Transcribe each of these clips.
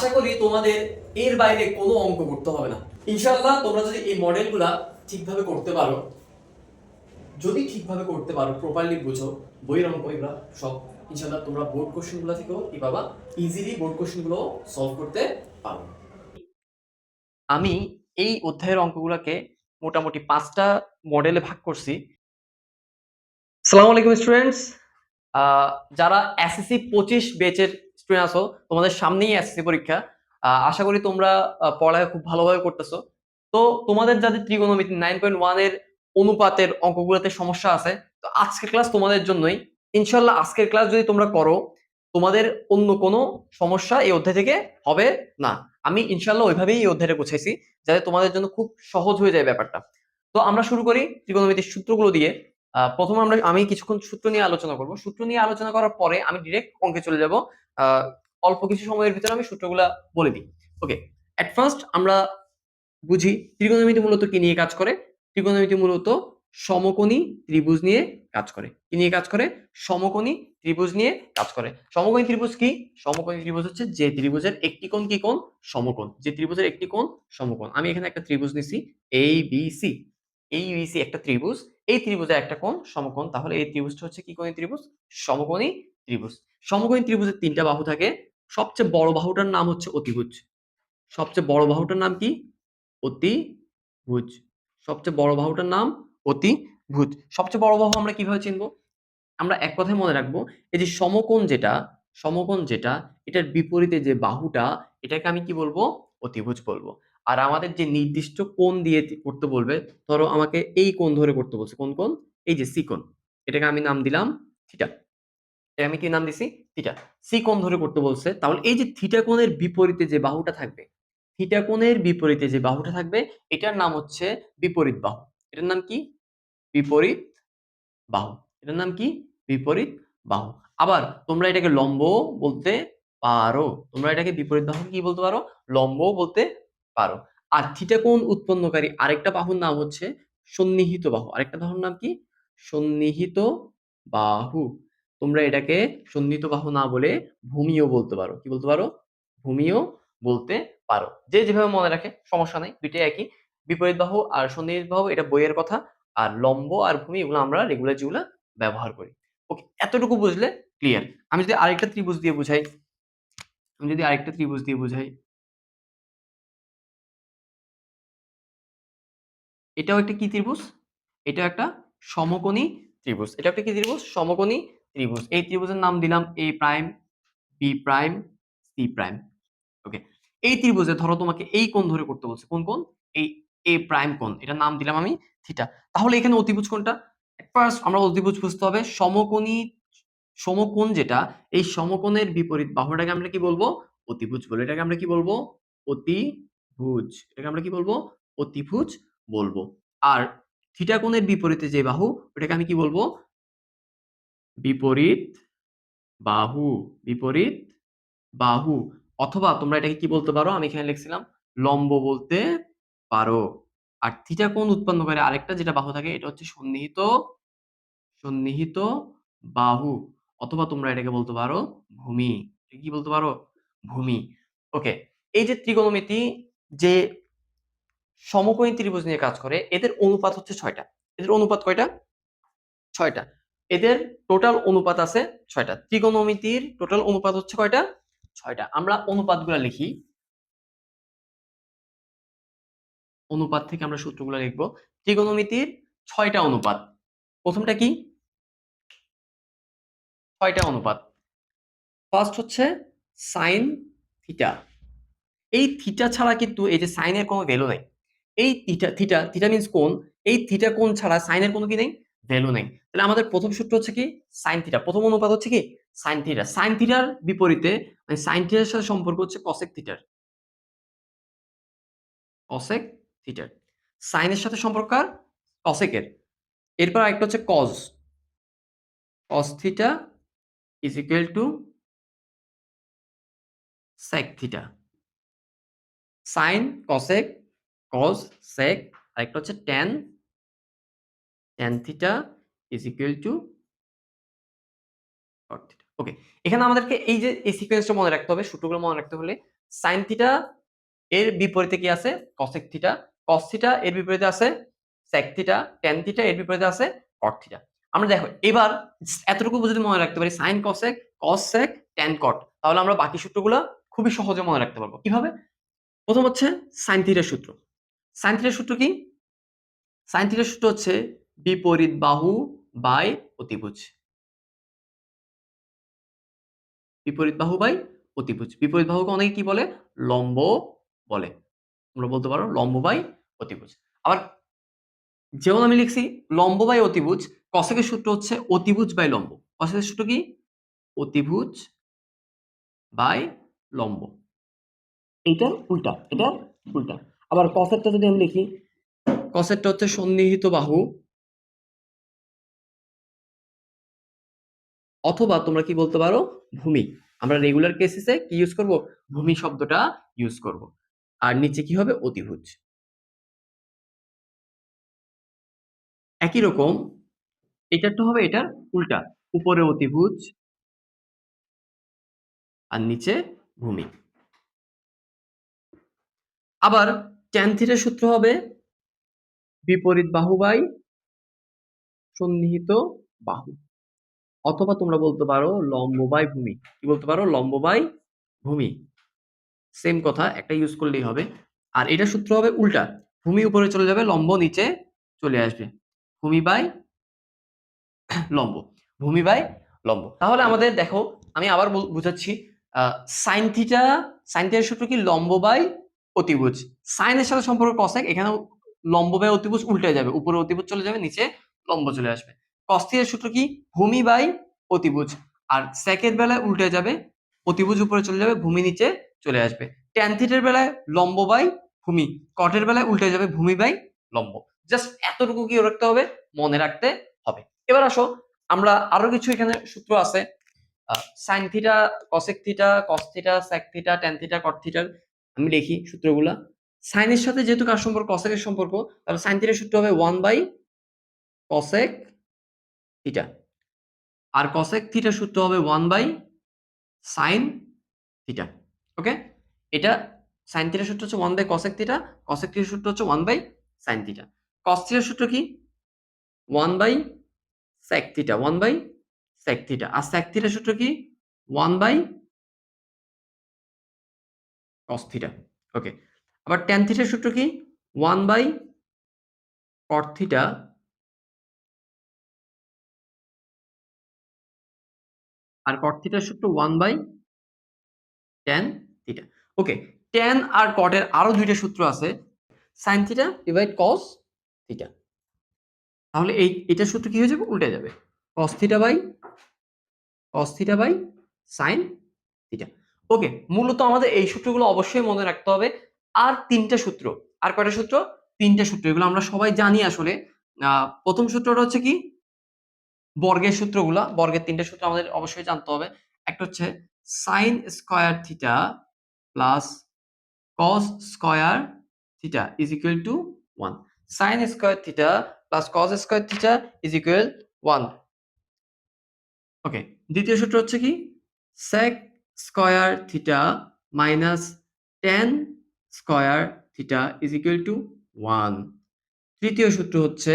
আশা করি তোমাদের এর বাইরে কোনো অঙ্ক করতে হবে না। ইনশাআল্লাহ তোমরা যদি এই মডেলগুলা ঠিকভাবে করতে পারো, প্রপারলি বুঝো বইয়ের অঙ্ক এগুলা সব, ইনশাআল্লাহ তোমরা বোর্ড কোশ্চেনগুলো থেকেও কি পাবা, ইজিলি বোর্ড কোশ্চেনগুলো সলভ করতে পারো। আমি এই অধ্যায়ের অঙ্কগুলোকে মোটামুটি 5টা মডেলে ভাগ করছি। আসসালামু আলাইকুম স্টুডেন্টস, যারা এসএসসি 25 ব্যাচের স্টুডেন্ট আছো, তোমাদের সামনেই এসএসসি পরীক্ষা। আশা করি তোমরা পড়ালেখা খুব ভালোভাবে করতেছো। তো তোমাদের যাদের ত্রিকোণমিতি 9.1 এর অনুপাতের অঙ্কগুলোতে সমস্যা আছে, তো আজকের ক্লাস তোমাদের জন্যই। ইনশাল্লাহ আজকের ক্লাস যদি তোমরা করো, তোমাদের অন্য কোনো সমস্যা এই অধ্যায় থেকে হবে না। আমি ইনশাল্লাহ ওইভাবেই এই অধ্যায়টা গুছাইছি যাতে তোমাদের জন্য খুব সহজ হয়ে যায় ব্যাপারটা। তো আমরা শুরু করি ত্রিকোণমিতির সূত্রগুলো দিয়ে। প্রথমে আমি কিছুক্ষণ সূত্র নিয়ে আলোচনা করব। সূত্র নিয়ে আলোচনা করার পরে আমি ডিরেক্ট অঙ্কে চলে যাব। অল্প কিছু সময়ের ভিতরে আমি সূত্রগুলা বলে দিই। ওকে, এট ফার্স্ট আমরা বুঝি ত্রিকোণমিতি মূলত কি নিয়ে কাজ করে। ত্রিকোণমিতি মূলত সমকোণী ত্রিভুজ নিয়ে কাজ করে। কি নিয়ে কাজ করে? সমকোণী ত্রিভুজ নিয়ে কাজ করে। সমকোণী ত্রিভুজ কি? সমকোণী ত্রিভুজ হচ্ছে যে ত্রিভুজের একটি কোণ কি কোণ? সমকোণ। যে ত্রিভুজের একটি কোণ সমকোণ। আমি এখানে একটা ত্রিভুজ নিছি এ বি সি। এই বি সি একটা ত্রিভুজ, এই ত্রিভুজের একটা কোণ সমকোণ, তাহলে এই ত্রিভুজটা হচ্ছে কি কোণী ত্রিভুজ? সমকোণী ত্রিভুজ। সমকোণী ত্রিভুজের তিনটা বাহু থাকে। সবচেয়ে বড় বাহুটার নাম হচ্ছে অতিভুজ। সবচেয়ে বড় বাহুটার নাম কি? অতিভুজ। সবচেয়ে বড় বাহুটার নাম অতিভুজ। সবচেয়ে বড় বাহু আমরা কিভাবে চিনব? আমরা এক কথায় মনে রাখবো, এই যে সমকোণ যেটা এটার বিপরীতে যে বাহুটা, এটাকে আমি কি বলবো? অতিভুজ বলবো। আর আমাদের যে নির্দিষ্ট কোণ দিয়ে করতে বলবে, ধরো আমাকে এই কোণ ধরে করতে বলছে, কোন কোণ? এই যে সি কোণ। এটাকে আমি নাম দিলাম থিটা। এটাকে আমি কি নাম দিছি? থিটা। সি কোণ ধরে করতে বলছে, তাহলে এই যে থিটা কোণের বিপরীতে যে বাহুটা থাকবে, থিটা কোণের বিপরীতে যে বাহুটা থাকবে, এটার নাম হচ্ছে বিপরীত বাহু। এটার নাম কি? বিপরীত বাহু। এটার নাম কি? বিপরীত বাহু। আবার তোমরা এটাকে লম্ব বলতে পারো। তোমরা এটাকে বিপরীত বাহুকে কি বলতে পারো? লম্ব বলতে পারো। আর থিটা কোণ উৎপন্নকারী আরেকটা বাহুর নাম হচ্ছে সন্নিহিত বাহু। আরেকটা বাহুর নাম কি? সন্নিহিত বাহু। তোমরা এটাকে সন্নিহিত বাহু না বলে ভূমিও বলতে পারো। কি বলতে পারো? ভূমিও বলতে পারো। যে যেভাবে মনে রাখে সমস্যা নাই, দুইটাই একই। বিপরীত বাহু আর সন্নিহিত বাহু এটা বইয়ের কথা। আর লম্ব আর ভূমি এগুলো আমরা রেগুলার যেগুলা ব্যবহার করি। ওকে, এতটুকু বুঝলে ক্লিয়ার। আমি যদি আরেকটা ত্রিভুজ দিয়ে বুঝাই, এটাও একটা কি ত্রিভুজ? এটাও একটা সমকোণী ত্রিভুজ। এটা একটা কি ত্রিভুজ? সমকোণী ত্রিভুজ। এই ত্রিভুজের নাম দিলাম A prime, B prime, C prime. Okay, এই ত্রিভুজে ধরো তোমাকে এই কোণ ধরে করতে বলছে। কোন কোণ? এই এ প্রাইম কোণ। এটার নাম দিলাম আমি থিটা। তাহলে এখানে অতিভুজ কোনটা? ফার্স্ট আমরা অতিভুজ বুঝতে হবে। সমকোণ যেটা, এই সমকোণের বিপরীত বাহুটাকে আমরা কি বলবো? অতিভুজ বলবো। এটাকে আমরা কি বলবো? অতিভুজ। এটাকে আমরা কি বলবো? অতিভুজ বলবো। আর থিটা কোণের বিপরীতে যে বাহু, ওটাকে আমি কি বলবো? বিপরীত বাহু। বিপরীত বাহু। অথবা তোমরা এটাকে কি বলতে পারো? আমি এখানে লিখছিলাম লম্ব বলতে পারো। আর থিটা কোণ উৎপন্নকারী আরেকটা যেটা বাহু থাকে, এটা হচ্ছে সন্নিহিত বাহু। অথবা তোমরা এটাকে বলতে পারো ভূমি। এটা কি বলতে পারো? ভূমি। ওকে, এই যে ত্রিকোণমিতি যে সমকোণী ত্রিভুজ নিয়ে কাজ করে, এদের অনুপাত হচ্ছে 6টা। এদের অনুপাত কয়টা? 6টা। এদের টোটাল অনুপাত আছে 6টা। ত্রিকোণমিতির টোটাল অনুপাত হচ্ছে কয়টা? 6টা। আমরা অনুপাতগুলা লিখি। অনুপাত থেকে আমরা সূত্রগুলো লিখব। ত্রিকোণমিতির 6টা অনুপাত। প্রথমটা কি? 6টা অনুপাত। ফার্স্ট হচ্ছে সাইন থিটা। এই থিটা ছাড়া কিন্তু এই যে সাইনের কোনো ভ্যালু নাই। এই থিটা মিন্স কোণ। এই থিটা কোণ ছাড়া সাইনের কোনো কি নেই? ভ্যালু নেই। তাহলে আমাদের প্রথম সূত্র হচ্ছে কি? Sine theta. প্রথম অনুপাত হচ্ছে কি? Sine theta. সাইন থিটার বিপরীতে মানে সাইন থিটার সাথে সম্পর্ক হচ্ছে কসেক থিটার। কসেক থিটার। সাইনের সাথে সম্পর্ক কার? কসেকের। এরপর আরেকটা হচ্ছে cos. Cos theta is equal to sec theta. Sine, cosec, cos, sec, আরেকটা হচ্ছে tan theta is equal to cot theta. Okay, এখানে আমাদেরকে এই যে এই সিকোয়েন্সটা মনে রাখতে হবে, সূত্রগুলো মনে রাখতে হলে সাইন থিটা এর বিপরীতে কি আছে? Cosec theta. কস থিটা এর বিপরীতে আছে সেক থিটা। ট্যান থিটা এর বিপরীতে আছে কট থিটা। আমরা দেখো এবার এতটুকু যদি মনে রাখতে পারি সাইন কসেক, কস সেক, ট্যান কট, তাহলে আমরা বাকি সূত্রগুলো খুবই সহজে মনে রাখতে পারবো। কিভাবে? প্রথম হচ্ছে সাইন থিটার সূত্র। সাইন থিটার সূত্র কি? সাইন থিটার সূত্র হচ্ছে বিপরীত বাহু বাই অতিভুজ। বিপরীত বাহু বাই অতিভুজ। বিপরীত বাহুকে অনেকে কি বলে? লম্ব বলে। তোমরা বলতে পারো লম্ব বাই অতিভুজ। আবার যেমন আমি লিখছি লম্ব বাই অতিভুজ, কসেকের সূত্র হচ্ছে অতিভুজ বাই লম্ব। কসেকের সূত্র কি? অতিভুজ বাই লম্ব। এইটার উল্টা, এটার উল্টা। আবার কসেকটা যদি আমি লিখি, কসেকটা হচ্ছে সন্নিহিত বাহু, অথবা তোমরা কি বলতে পারো? ভূমি। আমরা রেগুলার কেসেসে কি ইউজ করব? ভূমি শব্দটা ইউজ করব। আর নিচে কি হবে? অতিভুজ। একই রকম এটারটা হবে এটার উল্টা, উপরে অতিভুজ আর নিচে ভূমি। আবার ট্যান থিটার সূত্র হবে বিপরীত বাহু বাই সন্নিহিত বাহু, অথবা তোমরা বলতে পারো লম্ব বাই ভূমি। কি বলতে পারো? লম্ব বাই ভূমি। সেম কথা, একটা ইউজ করলেই হবে। আর এটার সূত্র হবে উল্টা, ভূমি উপরে চলে যাবে, লম্ব নিচে চলে আসবে। ভূমি বাই লম্ব, ভূমি বাই লম্ব। তাহলে আমাদের দেখো আমি আবার বুঝাচ্ছি, সাইন থিটা, সাইন থিটার সূত্র কি? লম্ব বাই অতিভুজ। সাইনের সাথে সম্পর্ক কসেক, এখানে লম্ব বাই অতিভুজ উল্টে যাবে, উপরে অতিভুজ চলে যাবে, নিচে লম্ব চলে আসবে। কস থিটার সূত্র কি? ভূমি বাই অতিভুজ। আর সেকের বেলায় উল্টে যাবে, অতিভুজ উপরে চলে যাবে, ভূমি নিচে চলে আসবে। ট্যান থিটার বেলায় লম্ব বাই ভূমি, কটের বেলায় উল্টে যাবে, ভূমি বাই লম্ব। জাস্ট এতটুকু কি রাখতে হবে? মনে রাখতে হবে। এবার আসো আমরা আরো কিছু এখানে সূত্র আছে, sine theta, cosec theta, cos theta, sec theta, tan theta, cot থিটার। আমি লিখি সূত্রগুলা। সাইনের সাথে যেহেতু কার সম্পর্ক? কসেকের সম্পর্ক, তাহলে সাইন থিটার সূত্র হবে 1 বাই কসেক থিটা। আর কসেক থিটার সূত্র হবে 1 বাই সাইন থিটা। ওকে, এটা সাইন থিটার সূত্র হচ্ছে 1 বাই কসেক থিটা, কসেক থিটার সূত্র হচ্ছে 1 বাই সাইন থিটা। কস থিটার সূত্র কি? 1 by sec theta, 1 by sec theta. আর sec থিটার সূত্র কি? 1 বাই cos থিটা। ওকে, আবার tan থিটার সূত্র কি? 1 বাই cot থিটা। আর cot থিটার সূত্র 1 by tan theta. Okay, tan আর cot এর আরো দুইটা সূত্র আছে, sin theta divide cos theta. তাহলে এটার সূত্র কি হয়ে যাবে? উল্টে যাবে, cos theta by sin theta. Okay, মূলত আমাদের এই সূত্রগুলো অবশ্যই মনে রাখতে হবে। আর তিনটা সূত্র, আর কয়টা সূত্র? তিনটা সূত্র, এগুলো আমরা সবাই জানি আসলে। প্রথম সূত্রটা হচ্ছে কি? বর্গের সূত্রগুলা, বর্গের তিনটা সূত্র আমাদের অবশ্যই জানতে হবে। একটা হচ্ছে sin square theta plus cos square theta is equal to 1। sin square theta plus cos square theta is equal 1। ওকে, দ্বিতীয় সূত্র হচ্ছে কি? sec square theta minus tan square theta is equal to 1। তৃতীয় সূত্র হচ্ছে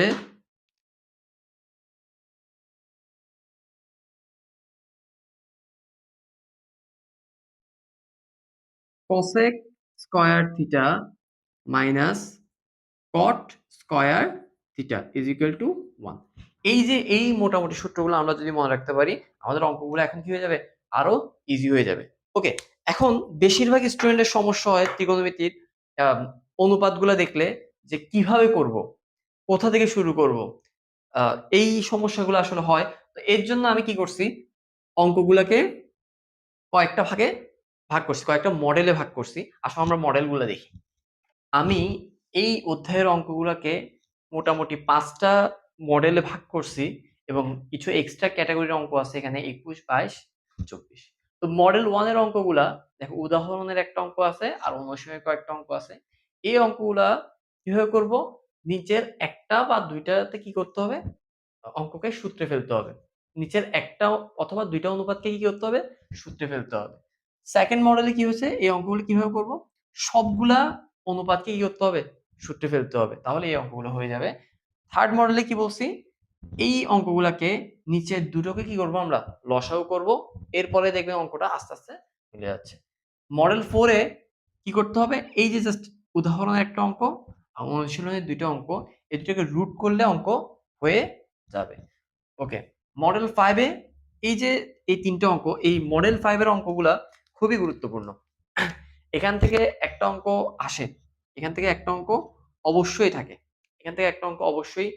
cosec square theta minus cot square theta is equal to 1। এই যে এই মোটামুটি সূত্রগুলো আমরা যদি মনে রাখতে পারি, আমাদের অঙ্কগুলো এখন কি হয়ে যাবে? আরো ইজি হয়ে যাবে। ওকে, এখন বেশিরভাগ স্টুডেন্টের সমস্যা হয় ত্রিকোণমিতির অনুপাতগুলো দেখলে, যে কিভাবে করব, কোথা থেকে শুরু করব, এই সমস্যাগুলো আসলে হয়। তো এর জন্য আমি কি করছি, অঙ্কগুলোকে কয়েকটা ভাগে ভাগ করছি, কয়েকটা মডেলে ভাগ করছি। আসলে আমরা মডেলগুলো দেখি। আমি এই অধ্যায়ের অঙ্কগুলোকে মোটামুটি ৫ টা মডেলে ভাগ করছি, এবং কিছু এক্সট্রা ক্যাটেগরির অঙ্ক আছে এখানে ২১, ২২, ২৪। তো মডেল 1 এর অঙ্কগুলা দেখো, উদাহরণের একটা অঙ্ক আছে আর অনুশীলনের কয়েকটা অঙ্ক আছে। এই অঙ্কগুলা কিভাবে করব? নিচের একটা বা দুইটাতে কি করতে হবে? অঙ্ককে সূত্রে ফেলতে হবে। নিচের একটা অথবা দুইটা অনুপাতকে কি করতে হবে? সূত্রে ফেলতে হবে। সেকেন্ড মডেলে কি হয়েছে, এই অঙ্কগুলো কিভাবে করব, সবগুলা অনুপাতকে কি করতে হবে, সূত্রে ফেলতে হবে, তাহলে এই অঙ্কগুলো হয়ে যাবে। থার্ড মডেলে কি বলছি, এই অঙ্কগুলাকে নিচের দুটোকে কি করব আমরা, লসাগু করব, এরপরে দেখবেন অঙ্কটা আস্তে আস্তে মিলে যাচ্ছে। মডেল 4 এ কি করতে হবে, এই যে জাস্ট উদাহরণের একটা অঙ্ক আর অনুশীলনের দুইটা অঙ্ক, এই দুটোকে রুট করলে অঙ্ক হয়ে যাবে। ওকে, মডেল 5 এ এই যে এই তিনটে অঙ্ক, এই মডেল 5 এর অঙ্কগুলা খুবই গুরুত্বপূর্ণ। এখান থেকে একটা অঙ্ক আসে, এখান থেকে একটা অঙ্ক অবশ্যই থাকে, এখান থেকে একটা অঙ্ক অবশ্যই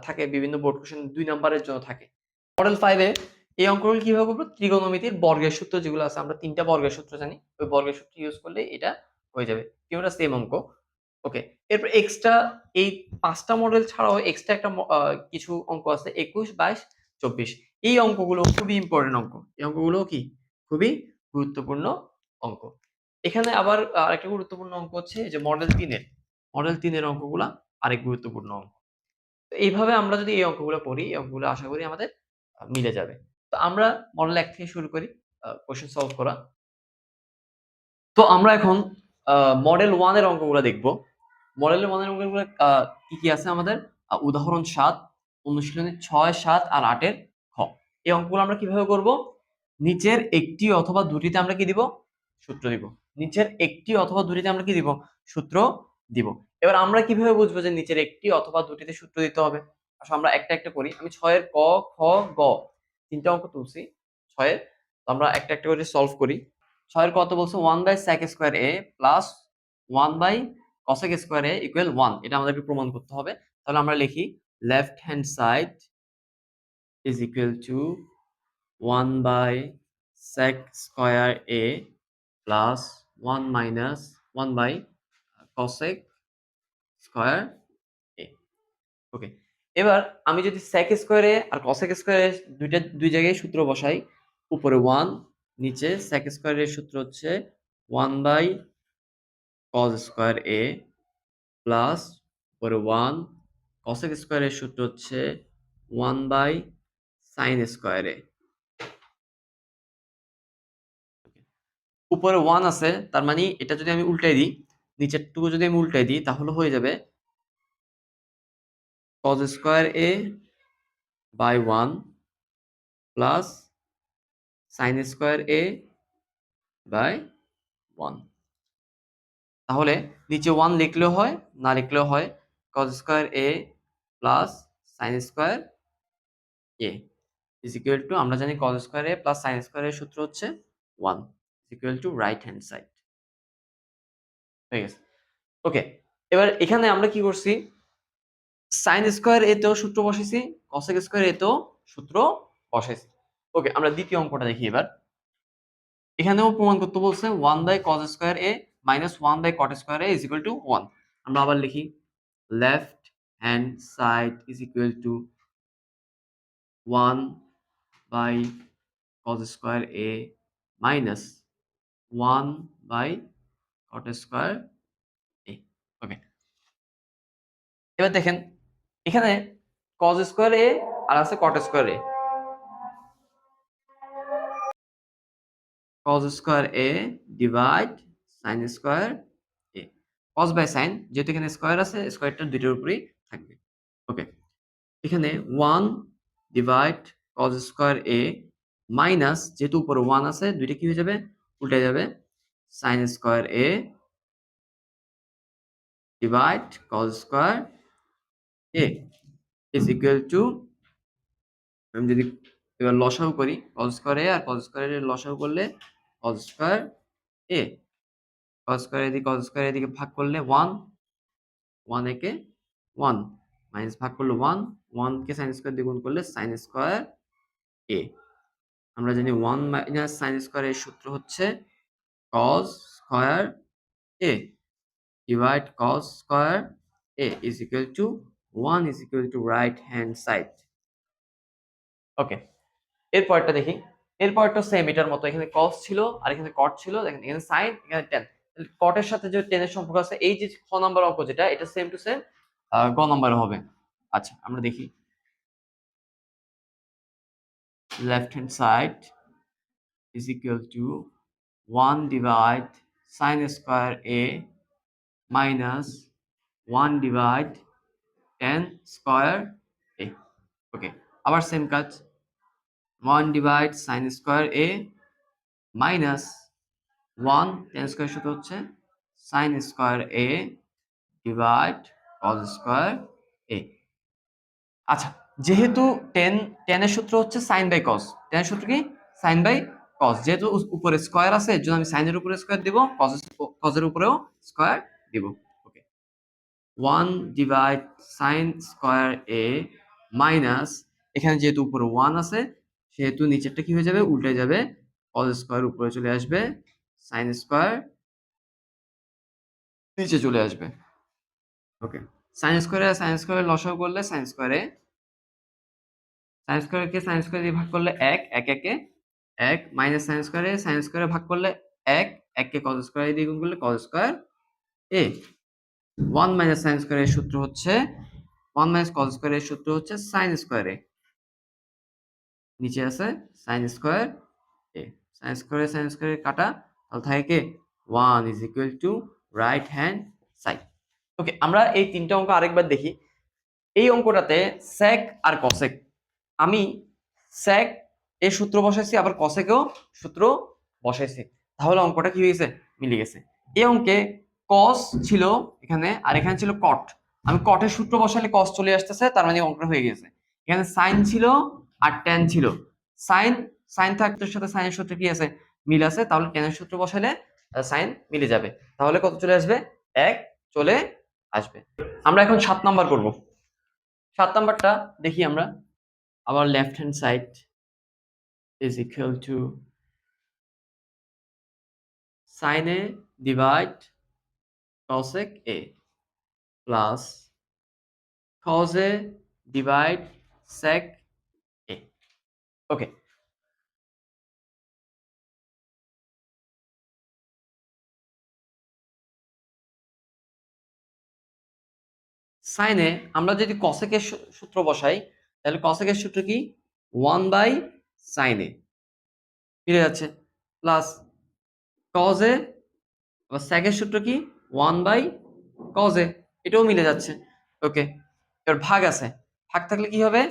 থাকে, বিভিন্ন বোর্ড কোশ্চেন 2 নাম্বারের জন্য থাকে। মডেল 5 এ এই অঙ্কগুলো কিভাবে করব, ত্রিকোণমিতির বর্গের সূত্র যেগুলো আছে, আমরা তিনটা বর্গের সূত্র জানি, ওই বর্গের সূত্র ইউজ করলে এটা হয়ে যাবে, তিনটা সেম অঙ্ক। ওকে, এরপর এক্সট্রা এই 5টা মডেল ছাড়াও এক্সট্রা একটা কিছু অঙ্ক আছে 21, 22, 24। এই অঙ্কগুলো খুবই ইম্পর্টেন্ট অঙ্ক, এই অঙ্কগুলো কি খুবই গুরুত্বপূর্ণ অঙ্ক। এখানে আবার আরেকটা গুরুত্বপূর্ণ অঙ্ক হচ্ছে যে মডেল 3 এর অঙ্কগুলা আরেক গুরুত্বপূর্ণ অঙ্ক। তো এইভাবে আমরা যদি এই অঙ্কগুলো করি, এই অঙ্কগুলো আশা করি আমাদের মিলে যাবে। তো আমরা মডেল 1 থেকে শুরু করি কোয়েশ্চেন সলভ করা। তো আমরা এখন আ মডেল 1 এর অঙ্কগুলা দেখব। মডেল 1 এর অঙ্কগুলা কি আছে আমাদের? উদাহরণ ৭, অনুশীলনী ৬, ৭ আর ৮ এর খ। এই অঙ্কগুলো আমরা কিভাবে করব? নিচের একটি অথবা দুটিতে আমরা কি দিব? সূত্র দিব। নিচের একটি অথবা দুটিতে আমরা কি দিব? সূত্র দিব। এবার আমরা কিভাবে বুঝবো যে নিচের একটি অথবা দুটিতে সূত্র দিতে হবে? আসো আমরা একটা, একটা করি। আমি ৬ এর ক, খ, গ ৩ টা অঙ্ক তুলছি ৬ এর। তো আমরা একটা, একটা করে সলভ করি। ৬ এর কত বলছে 1/sec square a plus 1/cosec square a equal 1, এটা আমাদেরকে প্রমাণ করতে হবে। তাহলে আমরা লিখি left hand side is equal to 1/sec square a plus 1 minus 1/cosec square a। Okay, এবার আমি যদি sec স্কয়ার a আর cosec স্কয়ার a দুই জায়গায় সূত্র বসাই, উপরে 1, নিচে sec স্কয়ার এর সূত্র হচ্ছে 1/cos স্কয়ার a প্লাস উপরে 1, cosec স্কয়ার এর সূত্র হচ্ছে 1/sin স্কয়ার a। উপরে 1 আছে, তার মানে এটা যদি আমি উল্টাই দিই, নিচেরটুকু যদি আমি উল্টাই দিই তাহলে হয়ে যাবে cos square a by 1 plus sin square a by 1। তাহলে নিচে 1 লিখলেও হয়, না লিখলেও হয়। cos square a plus sin square a is equal two, আমরা জানি cos square a plus sin square এর সূত্র হচ্ছে 1 is equal to right hand side. হয়ে গেছে। ওকে, এবার এখানে আমরা কি করছি, sin স্কয়ার a তেও সূত্র বসাইছি, cosec স্কয়ার a তেও সূত্র বসাইছি। ওকে, আমরা দ্বিতীয় অঙ্কটা দেখি এবার। এখানেও প্রমাণ করতে বলছে 1/cos square a minus 1/cot square a is equal to 1। আমরা আবার লিখি left hand side is equal to 1/cos square a minus 1/cot square a। Okay, এবার দেখেন এখানে cos স্কয়ার a আর আছে cot square a। cos square a divide sin square a। cos by sin, যেহেতু এখানে স্কয়ার আছে, স্কয়ারটা দুইটার উপরেই থাকবে। ওকে, এখানে 1 divide cos square a minus, যেহেতু উপরে 1 আছে, দুইটা কি হয়ে যাবে, উল্টে যাবে, sin square a divide cos square a is equal to, আমি যদি এবার লসাগু করি, cos স্কয়ার a আর cos স্কয়ার a এর লসাগু করলে cos square a, cos square a দিকে ভাগ করলে 1, 1 একে 1, মাইনাস ভাগ করলে 1, 1 কে sin স্কয়ার দিয়ে গুণ করলে sin স্কয়ার a। আমরা জানি 1 মাইনাস sin স্কয়ার এর সূত্র হচ্ছে cos square a divide cos square a is equal to 1 is equal to right hand side. Okay, এরপরটা দেখি। এরপরটা সেম এটার মতো, এখানে cos ছিল আর এখানে cot ছিল, দেখেন এখানে sin, এখানে tan। cot এর সাথে যে tan এর সম্পর্ক আছে, এই যে খ নাম্বার অঙ্ক যেটা, এটা সেম টু সেম গ নাম্বারে হবে। আচ্ছা, আমরা দেখি left hand side is equal to 1 divide sine square A minus 1 divide tan square A. Okay, আবার সেম কাজ, 1 divide sine square A minus 1 tan square সূত্র হচ্ছে sine square A divide cos square A. আচ্ছা, যেহেতু ten এর সূত্র হচ্ছে sign by cause, টেনের সূত্র কি সাইন বাই কজ, যেহেতু উপরে স্কোয়ার আছে এর জন্য আমি সাইনের উপরে স্কোয়ার দিব, কজের উপরেও স্কোয়ার দিব। ওকে, 1 divide sine square A minus, এখানে যেহেতু উপরে 1 আছে সেহেতু নিচেরটা কি হয়ে যাবে, উল্টে যাবে, কজ স্কোয়ার উপরে চলে আসবে, সাইন স্কোয়ার নিচে চলে আসবে। ওকে, সাইন স্কোয়ারে লসাগু করলে সাইন স্কোয়ারে, সাইন স্কোয়ারকে সাইন স্কোয়ার দিয়ে ভাগ করলে 1 1 একে 1 মাইনাস সাইন স্কোয়ারে ভাগ করলে 1 1 কে কজ স্কোয়ার দিয়ে গুণ করলে কজ স্কোয়ার এ। 1 মাইনাস সাইন স্কোয়ারের সূত্র হচ্ছে 1 মাইনাস কজ স্কোয়ারের সূত্র হচ্ছে সাইন স্কোয়ারে, নিচে আছে সাইন স্কোয়ার এ। সাইন স্কোয়ারে কাটা, তাহলে থাকে কি 1 is equal to right hand side. Okay, আমরা এই তিনটা অঙ্ক আরেকবার দেখি। এই অঙ্কটাতে sec আর cosec, আমি sec এর সূত্র বসাইছি আবার cosecও সূত্র বসাইছি, তাহলে অঙ্কটা কি হয়েছে, মিলে গেছে। এই অঙ্কে cos ছিল এখানে আর এখানে ছিল cot, আমি cot এর সূত্র বসালে cos চলে আসতেছে, তার মানে অঙ্কটা হয়ে গেছে। এখানে sin ছিল আর tan ছিল, sin sin থাকতে সাথে sin এর সূত্র কি আছে, মিল আছে, তাহলে tan এর সূত্র বসালে sin মিলে যাবে, তাহলে কত চলে আসবে, 1 চলে আসবে। আমরা এখন 7 নাম্বার করব। 7 নাম্বারটা দেখি আমরা, আবার left hand side is equal to sin a divide cosec a plus cos a divide sec a. Okay, sin a আমরা যদি cosec এর সূত্র বসাই তাহলে cosec এর সূত্র কি 1 বাই sin a মিলে যাচ্ছে, প্লাস cos a আবার sec এর সূত্র কি 1 বাই cos a, এটাও মিলে যাচ্ছে। ওকে, এবার ভাগ আছে, ভাগ থাকলে কি হবে,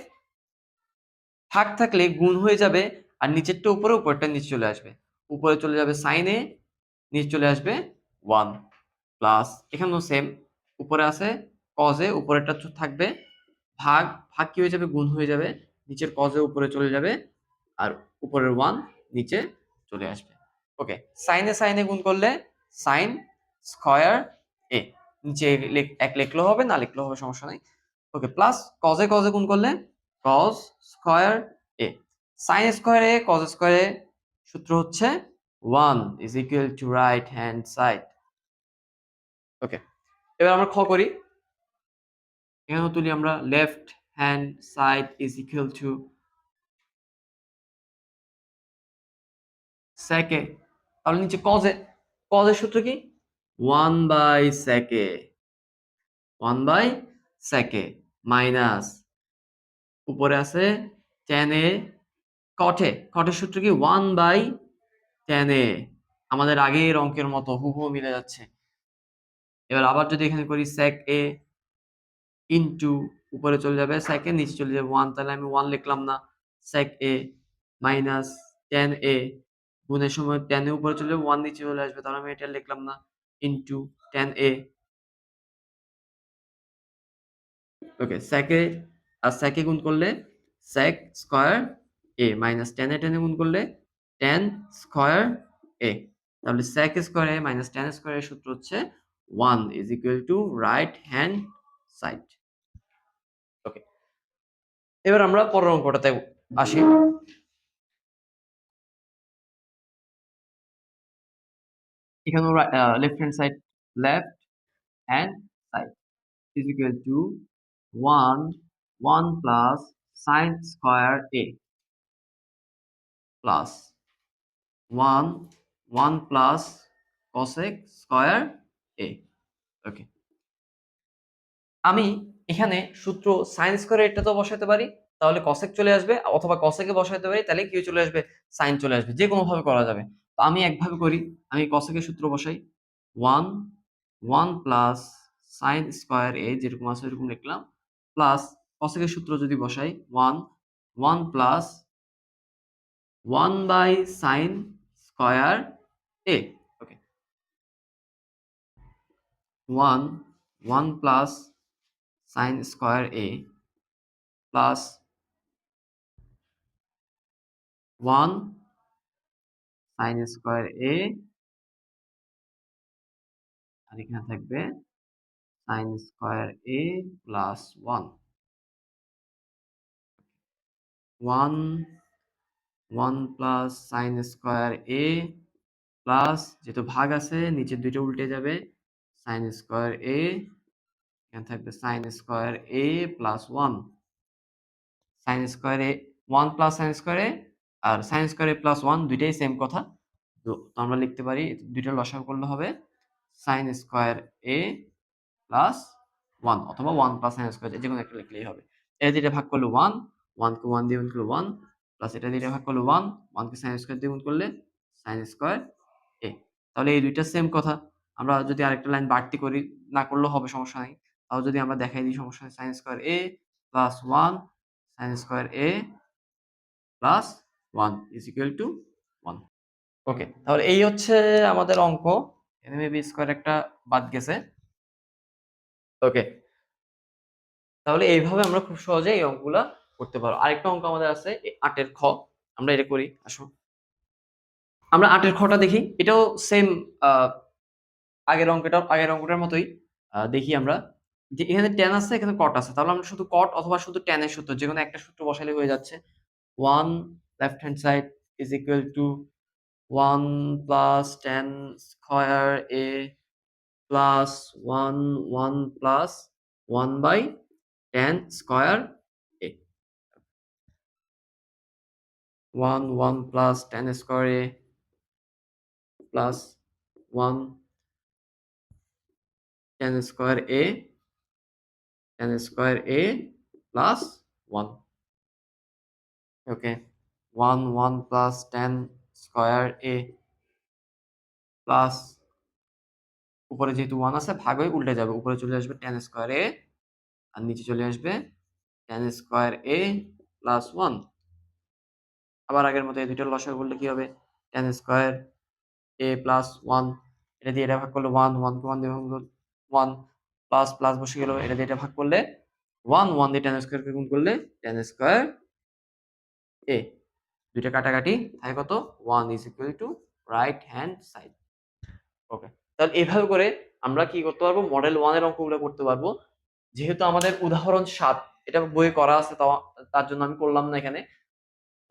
ভাগ থাকলে গুণ হয়ে যাবে, আর নিচেরটা উপরে উপরটা নিচে চলে আসবে, উপরে চলে যাবে সাইন এ, নিচে চলে আসবে 1 প্লাস এখানেও সেম, উপরে আছে কজ এ, উপরেরটা থাকবে, ভাগ ভাগ কি হয়ে যাবে, গুণ হয়ে যাবে, নিচের কজ এ উপরে চলে যাবে, আর উপরের 1 নিচে চলে আসবে। ওকে, সাইনে গুণ করলে সাইন স্কয়ার এ, নিচে এক লিখলেও হবে না লিখলেও হবে, সমস্যা নাই। ওকে, প্লাস কজে গুণ করলে cos square A, sine square A cos square A সূত্র হচ্ছে 1 is equal to right hand side. Okay, এবার আমরা খ করি, এখানে তুলি আমরা left hand side is equal to sec a, তাহলে নিচে cos এর সূত্র কি 1 by sec a, 1 by sec a minus উপরে আছে tan a, cot এর সূত্র কি 1 বাই tan a, আমাদের আগের অঙ্কের মতো হুবহু মিলে যাচ্ছে। এবার আবার যদি এখানে করি sec a ইনটু উপরে চলে যাবে sec a, নিচে চলে যাবে 1, তাহলে আমি 1 লিখলাম না, sec a minus tan a, গুণের সময় tan এ উপরে চলে যাবে 1 নিচে চলে আসবে, তাহলে আমি এটা লিখলাম না, into tan a। Okay, sec a আর sec a গুণ করলে sec square a minus tan a গুণ করলে tan স্কয়ার a, তাহলে sec square a minus tan square এর সূত্র হচ্ছে 1 is equal to right hand side. Okay, এবার আমরা পরের অঙ্কটাতে আসি। এখানে left hand side, left hand side is equal to 1 plus sin square a plus 1 plus cosec square a. ওকে, আমি এখানে সূত্র sin square এটা তো বসাতে পারি, তাহলে cosec চলে আসবে, অথবা cosec এ বসাতে পারি, তাহলে কি চলে আসবে, sin চলে আসবে, যে কোনো ভাবে করা যাবে। তো আমি একভাবে করি, আমি কসেকের সূত্র বসাই। 1 1 প্লাস সাইন স্কয়ার এ যেরকম আছে ওরকম লিখলাম, প্লাস কসেকের সূত্র যদি বসাই 1 1 plus 1 by sine square A. Okay, 1 1 plus sine square A plus 1 sine square A, আর এখানে থাকবে sine square A plus 1 1 1 plus sine square A plus, যেহেতু ভাগ আছে নিচের দুইটা উল্টে যাবে, সাইন স্কয়ার এ, এখানে থাকবে sine square A plus 1 sine square A, 1 plus sine square A R sign square A plus 1 দুইটাই সেম কথা। তো আমরা লিখতে পারি দুইটা লসাগু করলে হবে সাইন স্কয়ার এ প্লাস 1 অথবা 1 প্লাস সাইন স্কয়ার, যে কোনো একটা লিখলেই হবে। এটা দিয়ে ভাগ করলে 1, 1 কে 1 দিয়ে গুণ করলে 1, প্লাস এটা দিয়ে ভাগ করলে 1, 1 কে সাইন স্কয়ার দিয়ে গুণ করলে সাইন স্কয়ার এ। তাহলে এই দুইটা সেম কথা। আমরা যদি আরেকটা লাইন বাড়তি করি, না করলেও হবে, সমস্যা নাই। তাও যদি আমরা দেখাই দিই, সমস্যা নেই। Sign square A plus 1 sine square A plus 1 is equal to 1। ওকে, তাহলে এই হচ্ছে আমাদের অঙ্ক। এখানে মেবি স্কয়ার একটা বাদ গেছে। ওকে, তাহলে এইভাবে আমরা খুব সহজে এই অঙ্কগুলা করতে পারবো। আরেকটা অঙ্ক আমাদের আছে ৮ এর খ, আমরা এটা করি। আসো আমরা ৮ এর খটা দেখি। এটাও সেম আগের অঙ্কটার মতোই। দেখি আমরা যে এখানে tan আছে, এখানে cot আছে। তাহলে আমরা শুধু cot অথবা শুধু tan এর সূত্র, যেকোনো একটা সূত্র বসাইলে হয়ে যাচ্ছে। 1 left hand side is equal to 1 plus tan square a plus 1 1 plus 1 by tan square a, 1 1 plus tan square a plus 1 tan square a plus 1. Okay, 1 1 plus tan square a plus, উপরে যেহেতু 1 আছে ভাগ হয়ে উল্টে যাবে, উপরে চলে আসবে tan square a আর নিচে চলে আসবে tan square a plus 1। আবার আগের মতো এই দুইটার লসাগু করলে কি হবে, tan square a plus 1, এটা দিয়ে এটা ভাগ করলে 1 1 কে 1 দিয়ে ভাগ করলে 1 প্লাস প্লাস বসে গেল, এটা দিয়ে এটা ভাগ করলে 1 1 দিয়ে tan square কে গুণ করলে tan square a, দুইটা কাটাকাটি থাকে কত, 1 is equal to right hand side। ওকে, তাহলে এভাবে করে আমরা কি করতে পারবো, মডেল 1 এর অঙ্কগুলো করতে পারবো। যেহেতু আমাদের উদাহরণ 7 এটা বইয়ে করা আছে, তার জন্য আমি করলাম না এখানে।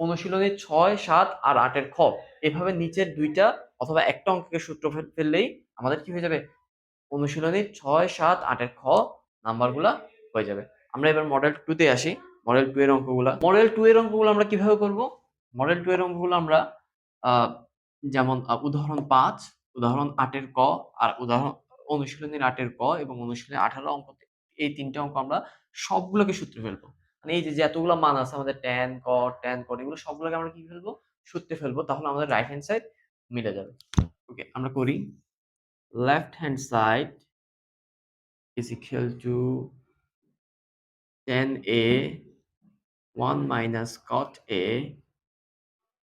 অনুশীলনী 6 7 আর 8 এর খ, এভাবে নিচের দুইটা অথবা একটা অঙ্কের সূত্র ফেললেই আমাদের কি হয়ে যাবে, অনুশীলনী 6 7 8 এর খ নাম্বারগুলা হয়ে যাবে। আমরা এবার মডেল 2 তে আসি। মডেল 2 এর অঙ্কগুলো আমরা কিভাবে করব? মডেল 2 এর অঙ্কগুলো আমরা যেমন উদাহরণ 5, উদাহরণ 8 এর ক আর অনুশীলনীর 8 এর ক এবং অনুশীলনীর 18 অঙ্ক, এই তিনটা অঙ্ক আমরা সবগুলোকে সূত্রে ফেলবো। মানে এই যে এতগুলো মান আছে আমাদের tan cot এগুলো সবগুলোকে আমরা কি ফেলবো, সূত্রে ফেলবো। তাহলে আমাদের রাইট হ্যান্ড সাইড মিলে যাবে। ওকে, আমরা করি। Left hand side is equal to tan a 1 minus cot a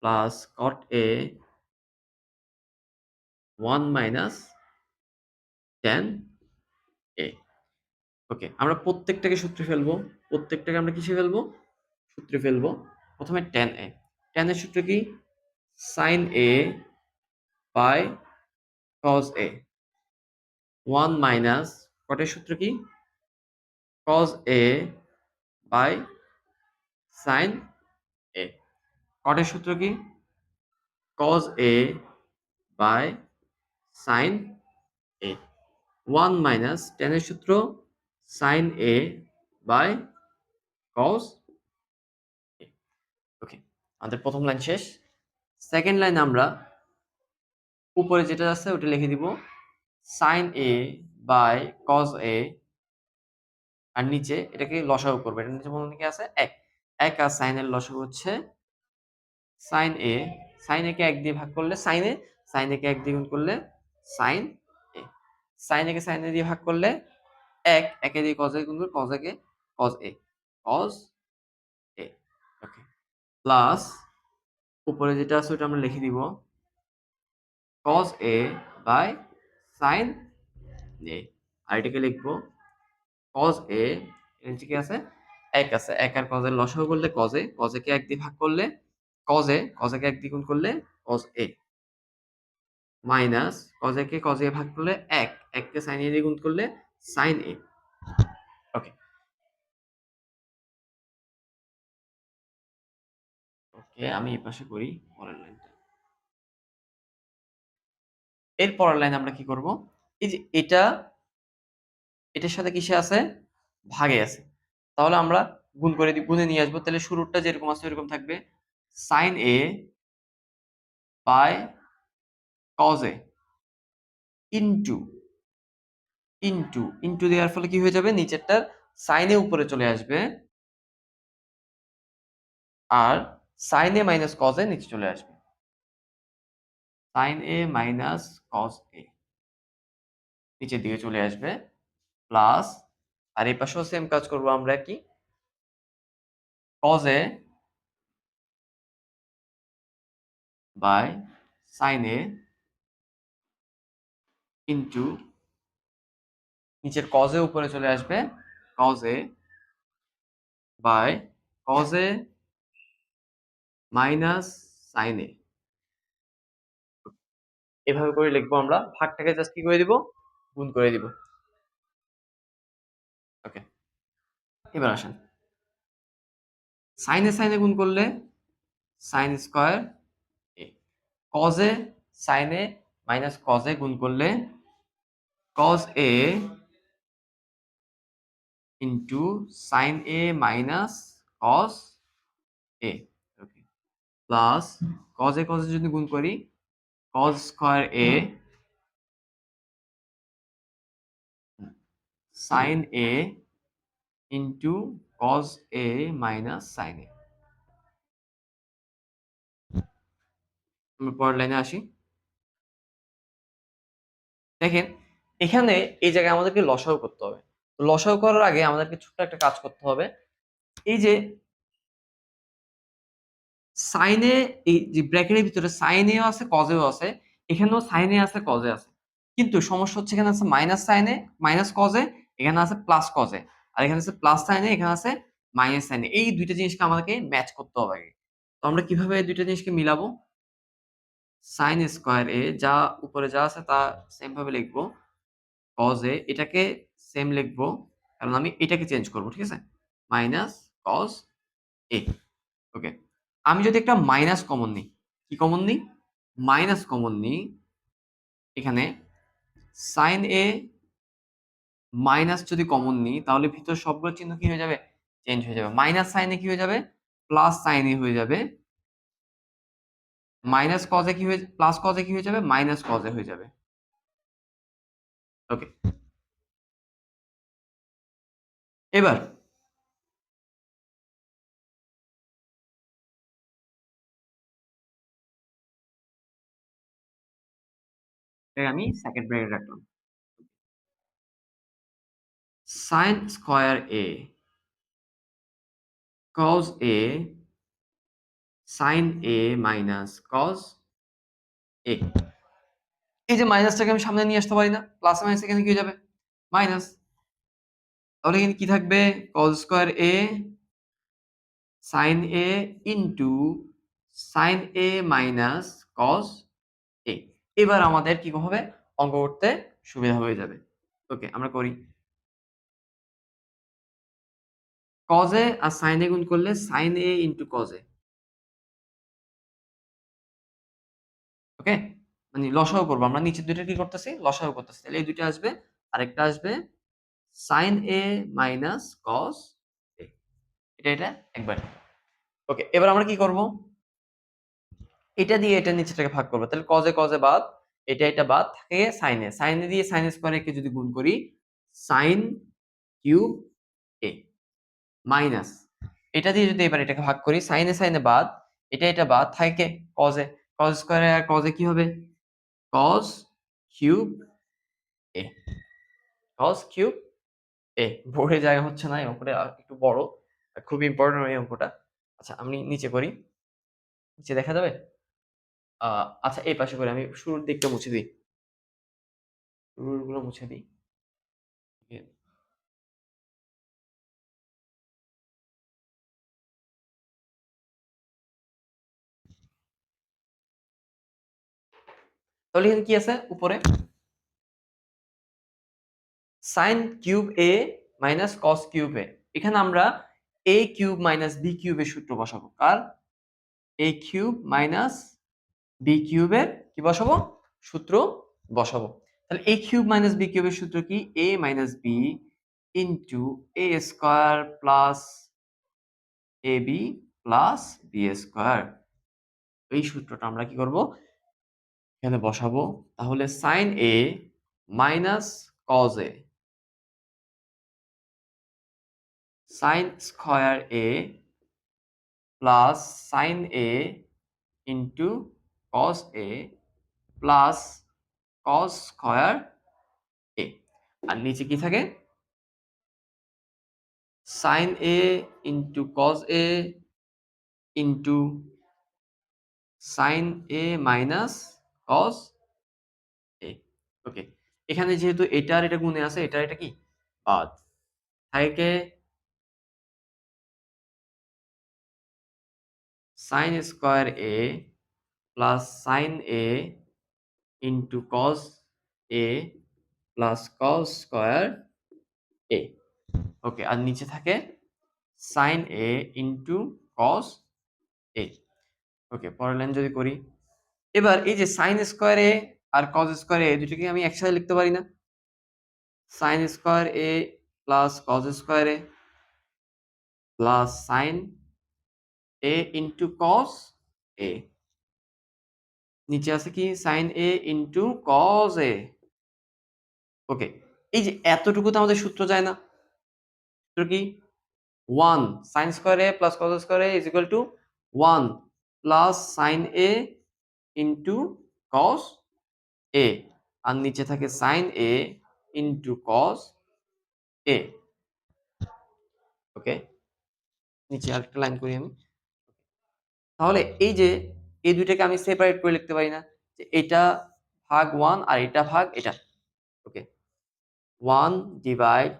plus cot a 1 minus tan a। ওকে, আমরা প্রত্যেকটাকে সূত্রে ফেলবো। প্রত্যেকটাকে আমরা কিসে ফেলবো, সূত্রে ফেলবো। প্রথমে tan a, tan এর সূত্র কি, sin a by cos a, 1 minus cot এর সূত্র কি, cos a by sin a, cot এর সূত্র কি, cos a by sin a, 1 minus tan এর সূত্র sin a by cos a। ওকে, আমাদের প্রথম লাইন শেষ। সেকেন্ড লাইন আমরা উপরে যেটা আছে ওটা লিখে দিব sin a by cos a, আর নিচে এটাকে লসাগু করবে। এটা নিচে মনে কি আছে, 1 1 আর sin এর লসাগু হচ্ছে sin a সাইন এ কে 1 দিয়ে ভাগ করলে সাইন এ, সাইন এ কে 1 দিয়ে গুণ করলে সাইন এ, সাইন এ কে সাইন এ দিয়ে ভাগ করলে 1, 1 এ দিয়ে cos এ গুণ করলে cos এ কে cos a, cos a. Okay, plus উপরে যেটা আছে ওটা আমরা লিখে দিব cos a by sin a, আর এটাকে লিখবো cos a, এর নিচে কি আছে 1 আছে, 1 আর cos এর লসাগু করলে cos a, cos a কে 1 দিয়ে ভাগ করলে cos a, cos a কে 1 দিয়ে গুণ করলে cos a, minus cos a K cos a ভাগ করলে 1, 1 কে sin a দিয়ে গুণ করলে sin a। ওকে, ওকে আমি এই পাশে করি পরের লাইনটা। এর পরের লাইন আমরা কি করব, এই যে এটা এটার সাথে কিসে আছে, ভাগে আছে, তাহলে আমরা গুণ করে গুণে নিয়ে আসবো, তাহলে শুরুরটা যেরকম আছে এরকম থাকবে sin a by cos a into into দেওয়ার ফলে কি হয়ে যাবে, নিচেরটার sin a উপরে চলে আসবে আর sin a minus cos a নিচে চলে আসবে, sin a minus cos a নিচের দিকে চলে আসবে, প্লাস আর এই পাশেও সেম কাজ করব আমরা, কি cos a by sin a into নিচের cos a উপরে চলে আসবে cos a by cos a minus sin a, এভাবে করে লিখবো আমরা, ভাগটাকে জাস্ট কি করে দিব, গুণ করে দিব। ওকে, এবার আসেন sin এ গুণ করলে sin square a, cos A sin a minus cos a গুণ করলে cos a into sin a minus cos a। Okay, plus cos a যদি গুণ করি cos square a sin a into cos a minus sin a। আমরা পরের লাইনে আসি, দেখেন এখানে এই জায়গায় আমাদেরকে লসাগু করতে হবে, তো লসাগু করার আগে আমাদেরকে ছোট্ট একটা কাজ করতে হবে, এই যে সাইনে, এই যে ব্র্যাকেটের ভিতরে সাইনেও আছে কজেও আছে, এখানেও সাইনে আছে কজে আছে, কিন্তু সমস্যা হচ্ছে এখানে আছে মাইনাস সাইনে মাইনাস কজে, এখানে আছে প্লাস কজে, আর এখানে আছে প্লাস সাইনে, এখানে আছে মাইনাস সাইনে, এই দুইটা জিনিসকে আমাদেরকে ম্যাচ করতে হবে আগে। তো আমরা কিভাবে এই দুইটা জিনিসকে মিলাবো, সাইন স্কয়ার এ যা উপরে যা আছে তা সেম ভাবে লিখবো, কজ এ এটাকে সেম লিখবো, কারণ আমি এটাকে চেঞ্জ করব, ঠিক আছে, মাইনাস কজ এ। ওকে, আমি যদি একটা মাইনাস কমন নিই, কি কমন নিই, মাইনাস কমন নিই, এখানে সাইন এ মাইনাস যদি কমন নিই তাহলে ভিতর সবগুলো চিহ্ন কি হয়ে যাবে, চেঞ্জ হয়ে যাবে, মাইনাস সাইনে কি হয়ে যাবে, প্লাস সাইনে হয়ে যাবে, মাইনাস কজে কি হয়ে, প্লাস কজে কি হয়ে যাবে, মাইনাস কজে হয়ে যাবে। ওকে, এবার আমি সেকেন্ড ব্র্যাকেট রাখলাম, sign square A cos a sin a minus cos a, এই যে মাইনাসটাকে আমি সামনে নিয়ে আসতে পারি না, প্লাস মাইনাস এখানে কি হয়ে যাবে, মাইনাস, তাহলে এখানে কি থাকবে, cos square a sin a into sin a minus cos a। এবার আমাদের কি হবে, অঙ্ক করতে সুবিধা হয়ে যাবে। ওকে, আমরা করি, cos a R sin a গুণ করলে sin a into cos a। ওকে, মানে লসাগু করবো আমরা, নিচের দুইটা কি করতেছি, লসাগু করতেছি, তাহলে এই দুইটা আসবে, আরেকটা আসবে sin a minus cos a, এটা একবার। ওকে, এবার আমরা কি করব, এটা দিয়ে এটা নিচেটাকে ভাগ করব, তাহলে cos a বাদ, এটা বাদ থাকে sin a দিয়ে sin স্কয়ার a কে যদি গুণ করি sin কিউব a মাইনাস, এটা দিয়ে যদি এবার এটাকে ভাগ করি sin a বাদ, এটা বাদ থাকে cos a, cos স্কয়ারে R cos এ কি হবে? cos cube a, cos cube a। বোর্ডে জায়গা হচ্ছে না, এই অঙ্কটা একটু বড়, খুব ইম্পর্টেন্ট এই অঙ্কটা। আচ্ছা আমি নিচে করি, নিচে দেখা যাবে? আচ্ছা এই পাশে করি, আমি শুরুর দিকটা মুছে দিই, শুরুর গুলো মুছে দিই। তাহলে এখানে কি আছে উপরে? সাইন কিউব এ মাইনাস কস কিউব এ। এখানে আমরা এ কিউব মাইনাস বি কিউবের সূত্র বসাবো। কার? এ কিউব মাইনাস বি কিউবের কি বসাবো? সূত্র বসাবো। তাহলে এ কিউব মাইনাস বি কিউবের সূত্র কি? A minus B into A square plus A B plus B square. এই সূত্রটা আমরা কি করব? এখানে বসাবো। তাহলে sine A minus cos A, sine square A plus sine A into cos A plus cos square A. আর নিচে কি থাকে? Sine A into cos A into sine A minus cos A. Okay, এখানে যেহেতু এটা আর এটা গুণে আছে, এটা এটা কি বাদ থাকে, sign square A plus sine A into cos A plus cos square A. ওকে, আর নিচে থাকে sine A into cos A. ওকে, পরের লাইন যদি করি, এবার এই যে sign square A R cos square এ দুটোকে আমি একসাথে লিখতে পারি না? Sign square A plus cos square A plus sine A into cos এ। নিচে আছে কি? Sine A into cos A. ওকে, এই যে এতটুকু তো আমাদের সূত্র যায় না। সূত্র কি? 1 sin square a plus cos square a is equal to 1 plus sin a into cos a, আর নিচে থাকে sin a into cos a। ওকে, নিচে আরেকটা লাইন করি আমি। তাহলে এই যে এই দুইটাকে আমি সেপারেট করে লিখতে পারি না? যে এটা ভাগ 1 আর এটা ভাগ এটা। ওকে, 1 divide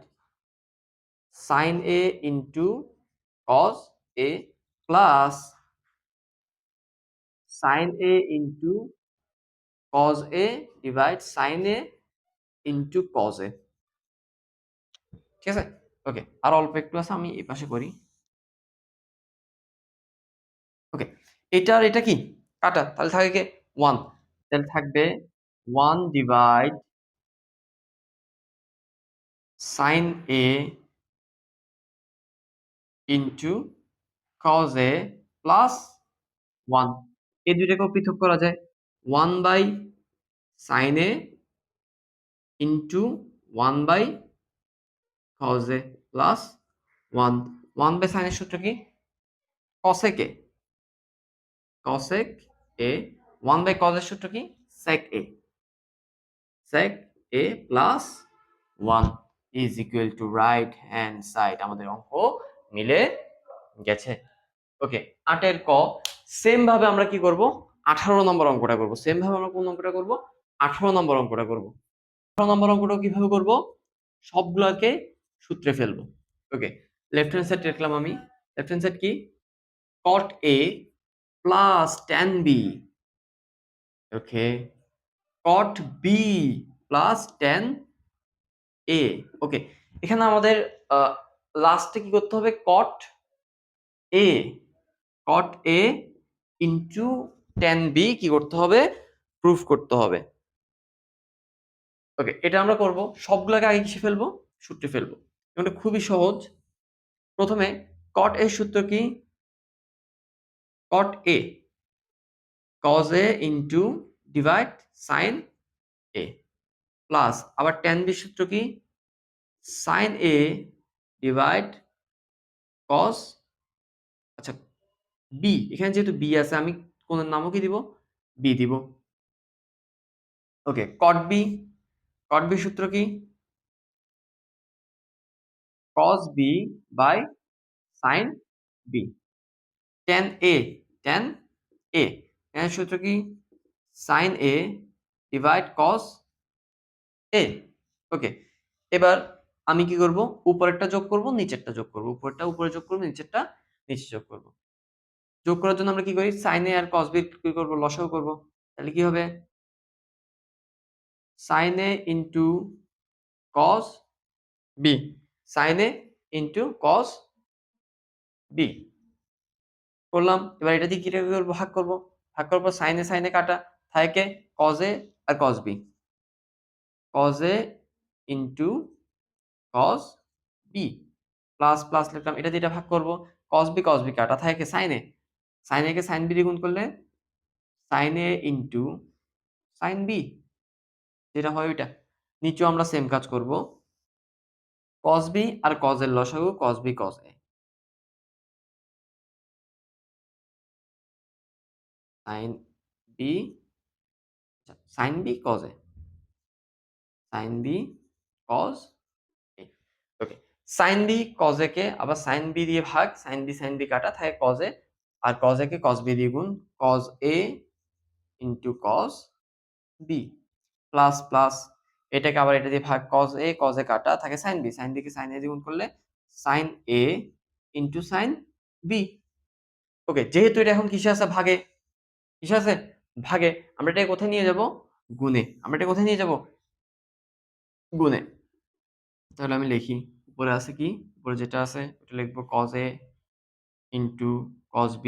sin a into cos a plus sin a into cos a divide sin a into cos a। ঠিক আছে? ওকে, আর অল্প একটু আছে, আমি এই পাশে করি। ওকে, এটা আর এটা কি কাটা, তাহলে থাকে কি 1, তাহলে থাকবে 1 divide sin a into cos a plus 1। এই দুইটাকেও পৃথক করা যায়। 1 by sin a into 1 by cos a plus 1। 1 by sin এর সূত্র কি? cosec a, cosec a। 1 by cos এর সূত্র কি? sec a, sec a plus 1 is equal to right hand side। আমাদের অঙ্ক মিলে গেছে। ওকে, 8 এর ক। সেম ভাবে আমরা কি করব? 18 নম্বর অঙ্কটা করব। সেম ভাবে আমরা কোন অঙ্কটা করব? 18 নম্বর অঙ্কটা করব। 18 নম্বর অঙ্কটা কিভাবে করব? সবগুলোকে সূত্রে ফেলবো। ওকে, লেফট হ্যান্ড সাইড লিখলাম আমি। লেফট হ্যান্ড সাইড কি? cot a plus tan b। Okay, cot b plus tan a। ওকে, এখানে আমাদের লাস্টে কি করতে হবে? cot a, cot a into tan b কি করতে হবে? প্রুফ করতে হবে। ওকে, এটা আমরা করব। সবগুলোকে আগে কিসে ফেলবো? সূত্রে ফেলবো। এটা খুবই সহজ। প্রথমে cot a সূত্র কি? cot a cos a into divide sin a plus আবার tan b সূত্র কি? sin a ডিভাইড cos, আচ্ছা b, এখানে যেহেতু b আছে আমি কোণের নামও কি দিব? বি দিব। ওকে, কট বি, কট বি সূত্র কি? cos B by sine B. tan a, tan a, এর সূত্র কি? Sine a divide cos a. Okay, এবার আমি কি করব? উপরেরটা যোগ করব, নিচেরটা যোগ করব। উপরেরটা উপরে যোগ করব, নিচেরটা নিচে যোগ করব। যোগ করার জন্য আমরা কি করি? sin a আর cos b কি করব? লসাগু করব। তাহলে কি হবে? sin a into cos b, sin a into cos b করলাম। এবার এটা দিয়ে কি করব? ভাগ করব। ভাগ করার পর sin a কাটা থাকে cos a আর cos b। cos a into cos b plus plus লিখলাম, এটা দিয়ে এটা ভাগ করব। cos b কাটা থাকে sin a। sin a K sin b দিয়ে গুণ করলে sin a into sin b, যেটা হয় ওইটা। নিচেও আমরা সেম কাজ করব। cos b আর cos এর লসাগু cos b cos a, sin b sin b cos a, sin b cos a। Okay, sin b cos a কে আবার sin b দিয়ে ভাগ, sin b কাটা থাকে cos a, আর cos a K cos b দিয়ে গুণ, cos a into cos b plus plus এটাকে আবার এটা দিয়ে ভাগ, cos a কাটা থাকে sin b K sin a দিয়ে গুণ করলে sin a into sin b। ওকে, যেহেতু এটা এখন কিসে আছে? ভাগে। কিসে আছে? ভাগে। আমরা এটাকে কোথায় নিয়ে যাব? গুণে। আমরা এটা কোথায় নিয়ে যাব? গুণে। তাহলে আমি লিখি, উপরে আছে কি? উপরে যেটা আছে ওটা লিখবো cos a into cos b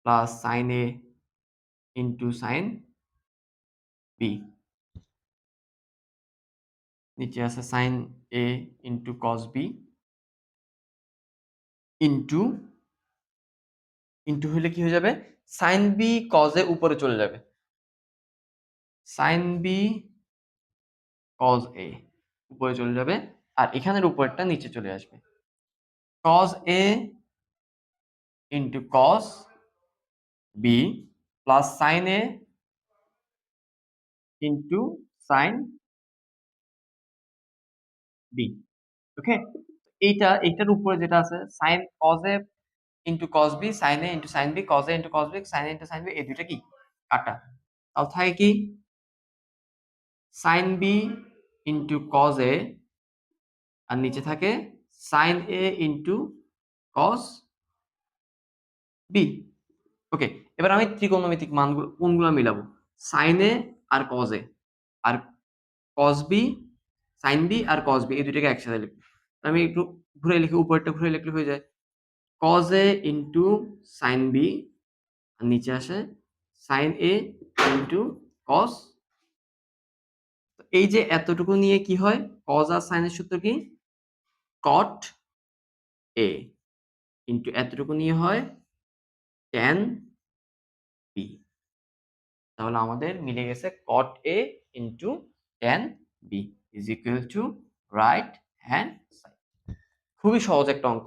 plus sin a into sin b। নিচে আছে sin a into cos b into into হলে কি হয়ে যাবে? sin b cos a উপরে চলে যাবে। sin b cos a উপরে চলে যাবে, আর এখানের উপরেরটা নিচে চলে আসবে। cos a into cos b plus sin a into sin b। ওকে, এইটার উপরে যেটা আছে sin cos a into cos b, sin a into sin b, cos a into cos b, sin a into sin b, এই দুইটা কি কাটা। তাও থাকে কি? sin b into cos a, আর নিচে থাকে sin a into cos b। ওকে, এবার আমি ত্রিকোণমিতিক মানগুলো কোনগুলো মিলাবো? sin a আর cos a, আর cos b, sin b আর cos b, এই দুইটাকে একসাথে লিখবো। আমি একটু ঘুরে লিখি, উপরেরটা ঘুরে লিখলে হয়ে যায় cos a into sin b, আর নিচে আসে sin a ইনটু cos। এই যে এতটুকু নিয়ে কি হয়? cos আর sin এর সূত্র কি? cot a ইনটু এতটুকু নিয়ে হয় tan b। তাহলে আমাদের মিলে গেছে cot a into tan b is equal to right hand side. খুবই সহজ একটা অঙ্ক।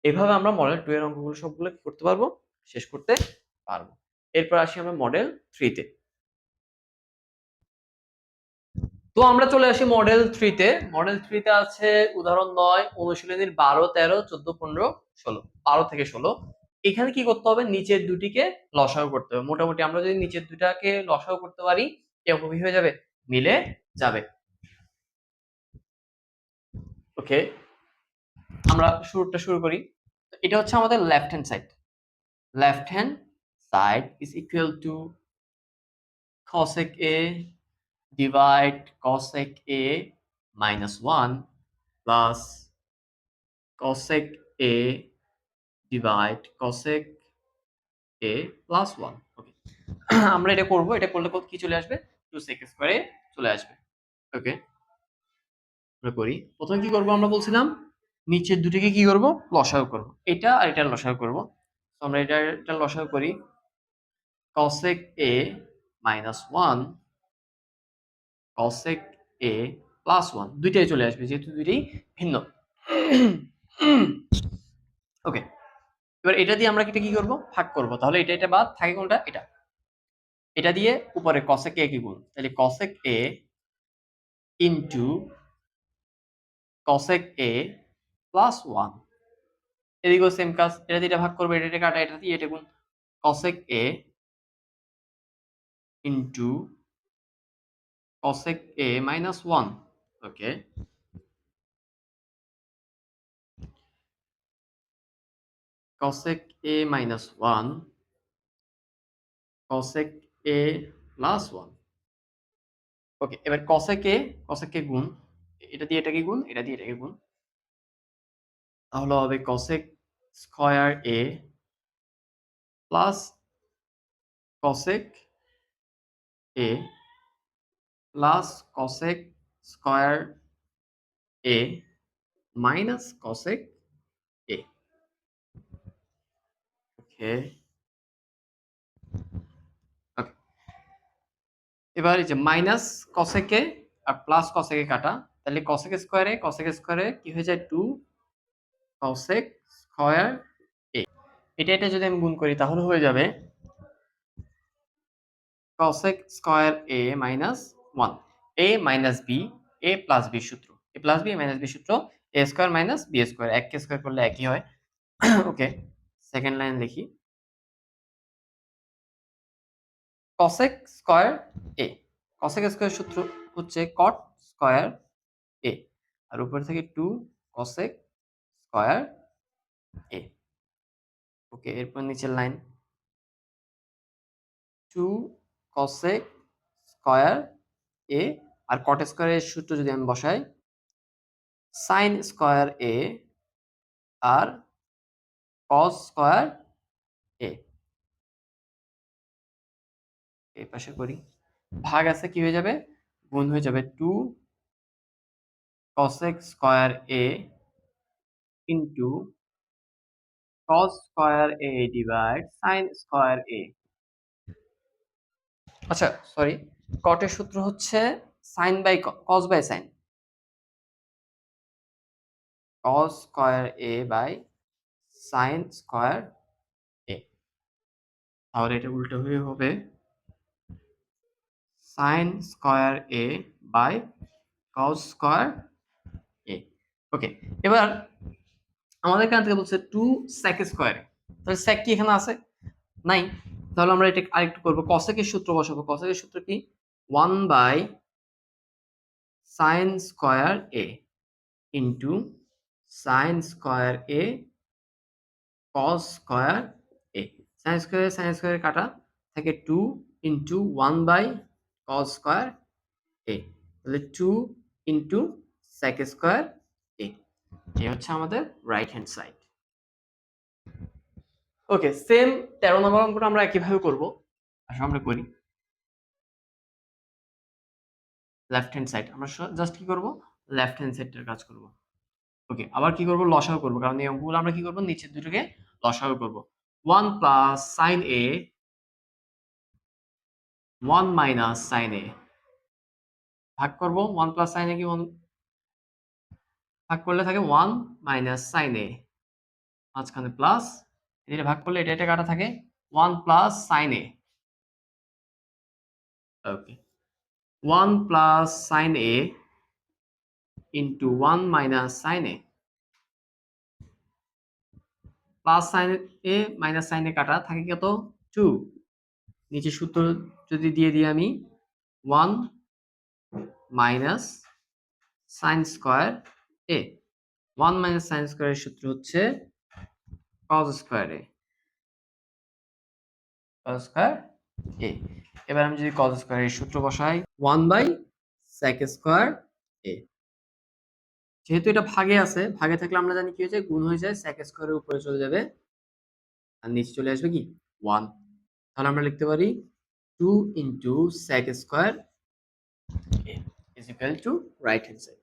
এভাবে আমরা মডেল 2 এর অঙ্কগুলো সবগুলো কি করতে পারবো? শেষ করতে পারবো। এরপর আসি আমরা মডেল 3 তে। তো আমরা চলে আসি মডেল 3 তে। মডেল 3 তে আছে উদাহরণ 9, অনুশীলনীর 12, 13, 14, 15, 16, 12 থেকে 16। এখানে কি করতে হবে? নিচের দুটিকে লসাগু করতে হবে। মোটামুটি আমরা যদি নিচের দুটাকে লসাগু করতে পারি, এই অঙ্ক কি হয়ে যাবে? মিলে যাবে। ওকে, আমরা শুরুটা শুরু করি। এটা হচ্ছে আমাদের left hand side. Left hand side is equal two cosec a divide cosec a minus 1 plus cosec a divide cosec a plus 1। ওকে, আমরা এটা করব। এটা করলে কি চলে আসবে? 2 sec স্কয়ারে চলে আসবে। ওকে, আমরা করি। প্রথমে কি করব? আমরা বলছিলাম নিচের দুটিকে কি করব? লসাগু করব। এটা আর এটা লসাগু করব। তো আমরা এটা লসাগু করি। cosec a minus 1 cosec a plus 1 দুইটাই চলে আসবে যেহেতু দুইটাই ভিন্ন। ওকে, এবার এটা দিয়ে আমরা কি করব? ভাগ করব। তাহলে এটা বাদ থাকে কোনটা? এটা। এটা দিয়ে উপরে cosec a কি গুণ, তাহলে cosec a into cosec a plus 1। এদিকেও সেম কাজ, এটা দিয়ে এটা ভাগ করবে, এটা কাটা, এটা দিয়ে এটা গুণ, cosec a into cosec a minus 1। Okay, cosec a minus 1 cosec a plus 1। ওকে, এবার cosec a গুণ, এটা দিয়ে এটাকে গুণ, এটা দিয়ে এটাকে গুণ, তাহলে হবে cosec square a plus cosec a plus cosec square a minus cosec a। Okay, এবার এই যে মাইনাস cosec a আর প্লাস cosec a কাটা, তাহলে cosec স্কয়ারে কি হয়ে যায় 2 cosec স্কয়ার a। এটা যদি আমি গুণ করি তাহলে হয়ে যাবে cosec square a minus 1, a minus b, a plus b সূত্র, a plus b minus b সূত্র, a square minus b square, এককে স্কয়ার করলে একই হয়। ওকে, সেকেন্ড লাইন লিখি, cosec square a, cosec square সূত্র হচ্ছে cot স্কয়ার a, আর উপর থেকে 2 cosec স্কয়ার a। ওকে, এরপর নিচের লাইন 2 cosec স্কয়ার a, আর cot স্কয়ারের সূত্র যদি আমি বসাই sin স্কয়ার a আর cos স্কয়ার a। এই পাশে করি, ভাগ আছে কি হয়ে যাবে, গুণ হয়ে যাবে 2 cosec square a into cos square a divide sin square a। আচ্ছা সরি, cot এর সূত্র হচ্ছে sin by cos by sin, cos square a by sin square a। তাহলে এটা উল্টো হয়ে হবে sin square a by cos square a। Okay, এবার আমাদের এখান থেকে বলছে 2 sec স্কয়ার, তাহলে sec কি এখানে আছে, নাই, তাহলে আমরা এটা আরেকটু করব, cosec এর সূত্র বসাবো। cosec এর সূত্র কি 1 by sin square a into sin square a cos square a। sin square কাটা থাকে 2 into 1 by cos square a, তাহলে 2 ইনটু sec স্কয়ার a। এই হচ্ছে আমাদের রাইট হ্যান্ড সাইড। ওকে, সেম 13 নম্বর অঙ্কটা আমরা একইভাবে করব। আসলে আমরা করি লেফট হ্যান্ড সাইড, আমরা জাস্ট কি করব, লেফট হ্যান্ড সাইডটার কাজ করব। ওকে, আবার কি করব, লসাগু করব, কারণ এই অঙ্কগুলো আমরা কি করব, নিচের দুটোকে লসাগু করব। 1 plus sin a 1 minus sin a, ভাগ করব 1 প্লাস sin a কি 1 ভাগ করলে থাকে 1 মাইনাস sin a, মাঝখানে প্লাস, এটা ভাগ করলে এটা কাটা থাকে 1 plus sin a। Okay, 1 plus sin a into 1 minus sin a, plus sin a minus sin a কাটা থাকে কত 2, নিচে সূত্র যদি দিয়ে দিই আমি 1 minus sin square a, 1 minus sin স্কয়ারের সূত্র হচ্ছে cos square a, cos square a। এবার আমি যদি cos স্কয়ারের সূত্র বসাই 1 বাই sec স্কয়ার a, যেহেতু এটা ভাগে আছে, ভাগে থাকলে আমরা জানি কি হয়ে যায়, গুণ হয়ে যায়, sec স্কয়ারের উপরে চলে যাবে আর নিচে চলে আসবে কি 1, তাহলে আমরা লিখতে পারি 2 into sec square a is equal to right hand side।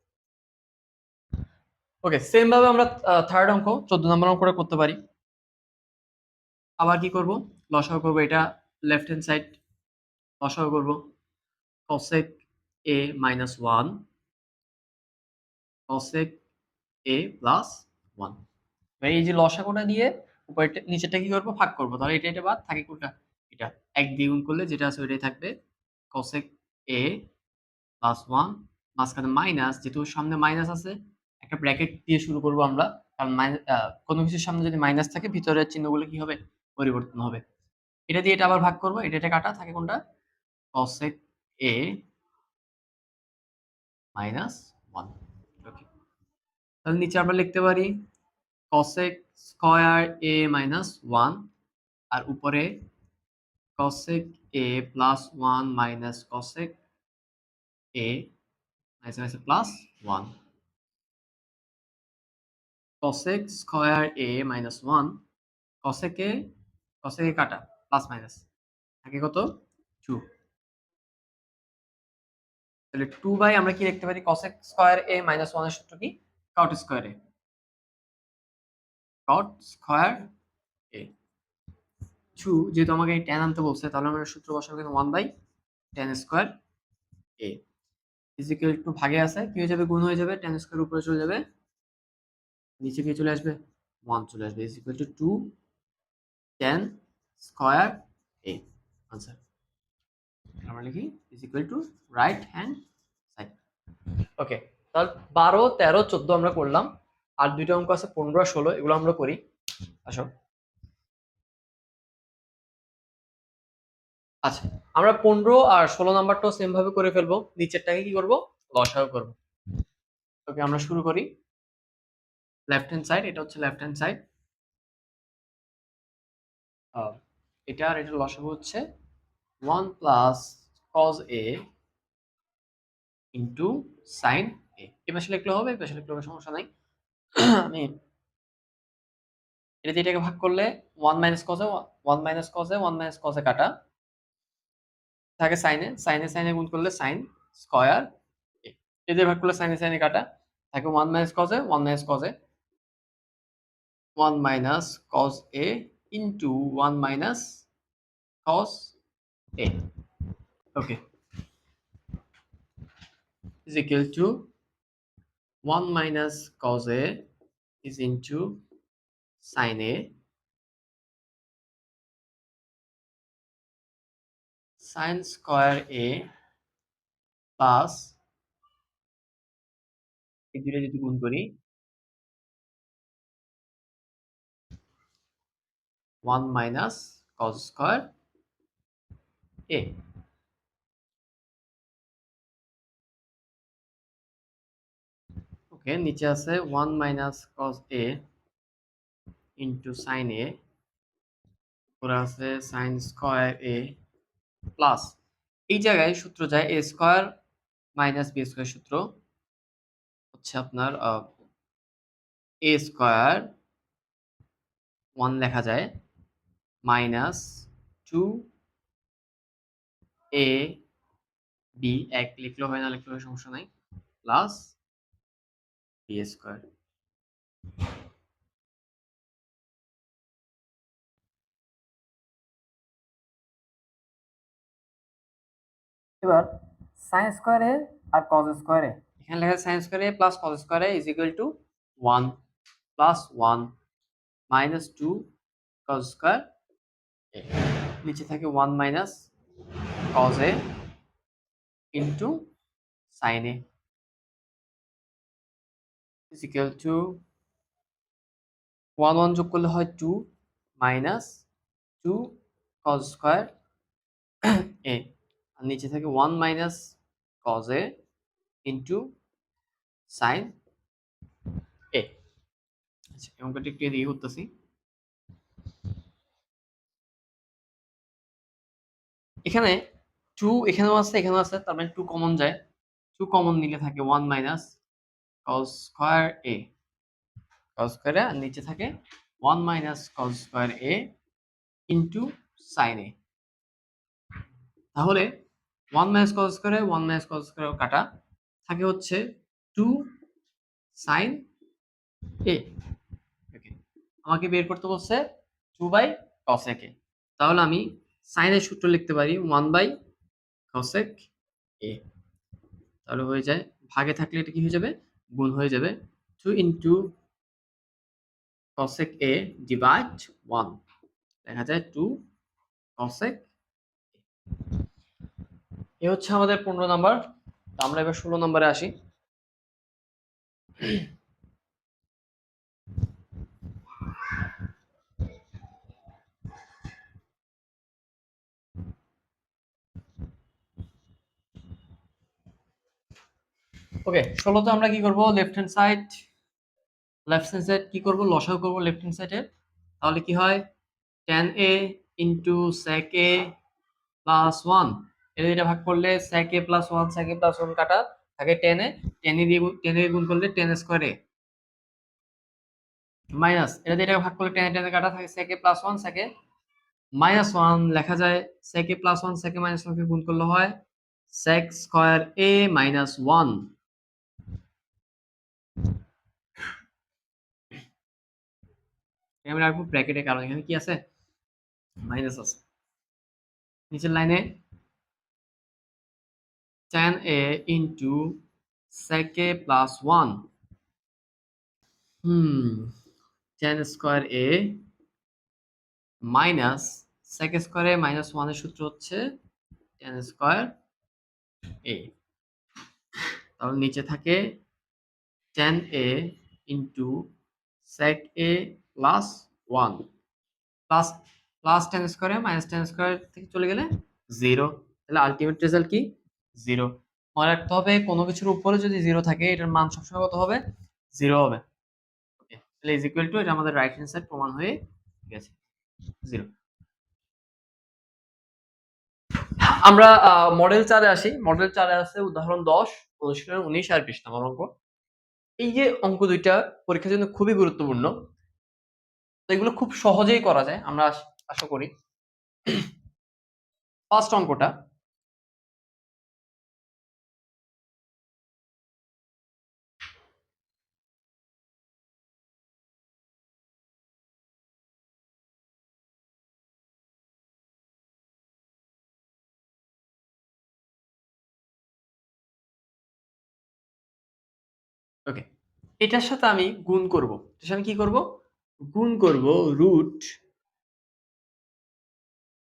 Okay, same ভাবে আমরা থার্ড অঙ্ক 14 নম্বর অঙ্কটা করতে পারি। আবার কি করব, লসাগু করব, এটা লেফট হ্যান্ড সাইড লসাগু করব, cosec a minus 1 cosec a plus 1। এই যে লসাগুটা দিয়ে উপরেরটা নিচেরটা কি করব, ভাগ করব, তাহলে এটা বাদ থাকে কোনটা, এটা 1 দিয়ে গুণ করলে যেটা আছে ওইটাই থাকবে cosec a প্লাস 1 মাঝখানে মাইনাস, যেহেতু সামনে মাইনাস আছে একটা ব্র্যাকেট দিয়ে শুরু করব আমরা, কারণ কোনো কিছুর সামনে যদি মাইনাস থাকে ভিতরের চিহ্নগুলো কি হবে, পরিবর্তন হবে। এটা দিয়ে এটা আবার ভাগ করব, এটা কাটা থাকে কোনটা, cosec a মাইনাস 1। ওকে, তাহলে নিচে আমরা লিখতে পারি cosec স্কয়ার a মাইনাস 1 আর উপরে cosec a plus 1 minus cosec a minus plus 1। cosec square a minus 1 cosec এ কাটা প্লাস মাইনাস থাকে কত, 2। তাহলে 2 বাই আমরা কি লিখতে পারি, cosec স্কয়ার a মাইনাস 1 এর সূত্র কি, cot square a, cot square a 2। যেহেতু আমাকে tan আনতে বলছে তাহলে আমরা সূত্র বসাবো 1 by tan square a is equal to, ভাগে আছে কি হয়ে যাবে, গুণ হয়ে যাবে, tan স্কয়ার উপরে চলে যাবে, নিচে কি চলে আসবে, 1 চলে আসবে, is equal to 2 tan square a। Answer আমরা লিখি is equal to right hand side. Okay, তাহলে 12, 13, 14 আমরা করলাম, আর দুইটা অঙ্ক আছে 15 আর 16, এগুলো আমরা করি। আসো, আচ্ছা আমরা 15 আর 16 নাম্বারটাও সেম ভাবে করে ফেলবো, নিচেরটাকে কি করব, লসাগু করব। ওকে, আমরা শুরু করি। লেফট হ্যান্ড সাইড, এটা হচ্ছে লেফট হ্যান্ড সাইড, এটা আর এটা লসাগু হচ্ছে 1 plus cos a into sign a। এই পাশে লিখলে হবে, এই পাশে লিখলে হবে, সমস্যা নাই। আমি এটা দিয়ে এটাকে ভাগ করলে 1 মাইনাস cos এ 1 মাইনাস cos এ 1 মাইনাস cos এ কাটা থাকে সাইনে, সাইনে গুণ করলে সাইন স্কয়ার a। এটা দিয়ে ভাগ করলে সাইনে কাটা থাকে 1 minus cos A 1 minus cos A 1 minus cos a into 1 minus cos a। Okay, is equal to 1 minus cos a is into sin a sin square a plus এই দুইটা যদি গুণ করি 1 minus cos square a। ওকে, নিচে আছে 1 minus cos a into sin a, উপরে আছে sin square a plus এই জায়গায় সূত্র যায় a square minus b square, সূত্র হচ্ছে আপনার a স্কয়ার 1 লেখা যায় মাইনাস 2 a b, এক লিখলেও হয় না লিখলেও হয়, সমস্যা নাই, প্লাস b স্কয়ার। এবার সাইন স্কয়ার এ আর কজ স্কয়ার এ, এখানে লেখা আছে sine square A plus cos square A is equal to 1 plus 1 minus 2 cos square A, নিচে থাকে 1 minus cos A into sine A is equal to 1 1 যোগ করলে হয় 2 মাইনাস 2 কজ স্কয়ার এ, আর নিচে থাকে 1 minus cos A into sine A. আচ্ছা, অঙ্কটা একটু এদিকে করতেছি। এখানে 2 এখানেও আছে এখানেও আছে, তার মানে 2 কমন যায়, 2 কমন নিলে থাকে 1 minus cos square a, cos square a, আর নিচে থাকে 1 minus cos square a into sin a। তাহলে 1 minus cos square a 1 minus cos square কাটা থাকে হচ্ছে 2 sin a। ওকে, আমাকে বের করতে বলছে 2 বাই cosec a, তাহলে আমি sin এর সূত্র লিখতে পারি 1 বাই cosec a। তাহলে হয়ে যায়, ভাগে থাকলে এটা কি হয়ে যাবে, গুণ হয়ে যাবে, 2 ইনটু cosec a ডিভাইড 1, দেখা যায় 2 cosec এ হচ্ছে আমাদের 15 নাম্বার। আমরা এবার 16 নম্বরে আসি। ওকে, 16 তে আমরা কি করব, লেফট হ্যান্ড সাইড কি করব, লসাগু করব লেফট হ্যান্ড সাইডে। তাহলে কি হয়, tan a into sec a plus 1, এটা ভাগ করলে sec a plus 1 sec a plus 1 কাটা থাকে tan a দিয়ে গুণ করলে tan স্কয়ার a মাইনাস এটা ভাগ করলে tan কাটা থাকে sec a plus 1 sec a minus 1 লেখা যায় sec a plus 1 sec a minus 1 কে গুণ করলে হয় sec স্কয়ার a মাইনাস 1। আমি রাখবো ব্র্যাকেটে, কারণ এখানে কি আছে, মাইনাস আছে। নিচের লাইনে tan a into sec a plus 1 tan square a minus sec square a minus 1 এর সূত্র হচ্ছে tan স্কয়ার a। তাহলে নিচে থাকে tan a into sec a plus 1 plus plus tan square a minus tan square থেকে চলে গেলে 0। তাহলে আলটিমেট রেজাল্ট কি 0। মনে রাখতে হবে কোনো কিছুর উপরে যদি 0 থাকে এটার মান সবসময় কত হবে, 0 হবে। ওকে, তাহলে ইজ ইকুয়াল টু, এটা আমাদের রাইট হ্যান্ড সাইড প্রমাণ হয়ে গেছে 0। আমরা মডেল 4 এ আসি। মডেল 4 এ আছে উদাহরণ 10, অনুশীলন 19 আর 20 নম্বর অঙ্ক। এই যে অঙ্ক দুইটা পরীক্ষার জন্য খুবই গুরুত্বপূর্ণ, তো এগুলো খুব সহজেই করা যায় আমরা আশা করি। ফার্স্ট অঙ্কটা, ওকে, এটার সাথে আমি গুণ করব। এটার সাথে আমি কি করব, গুণ করব রুট,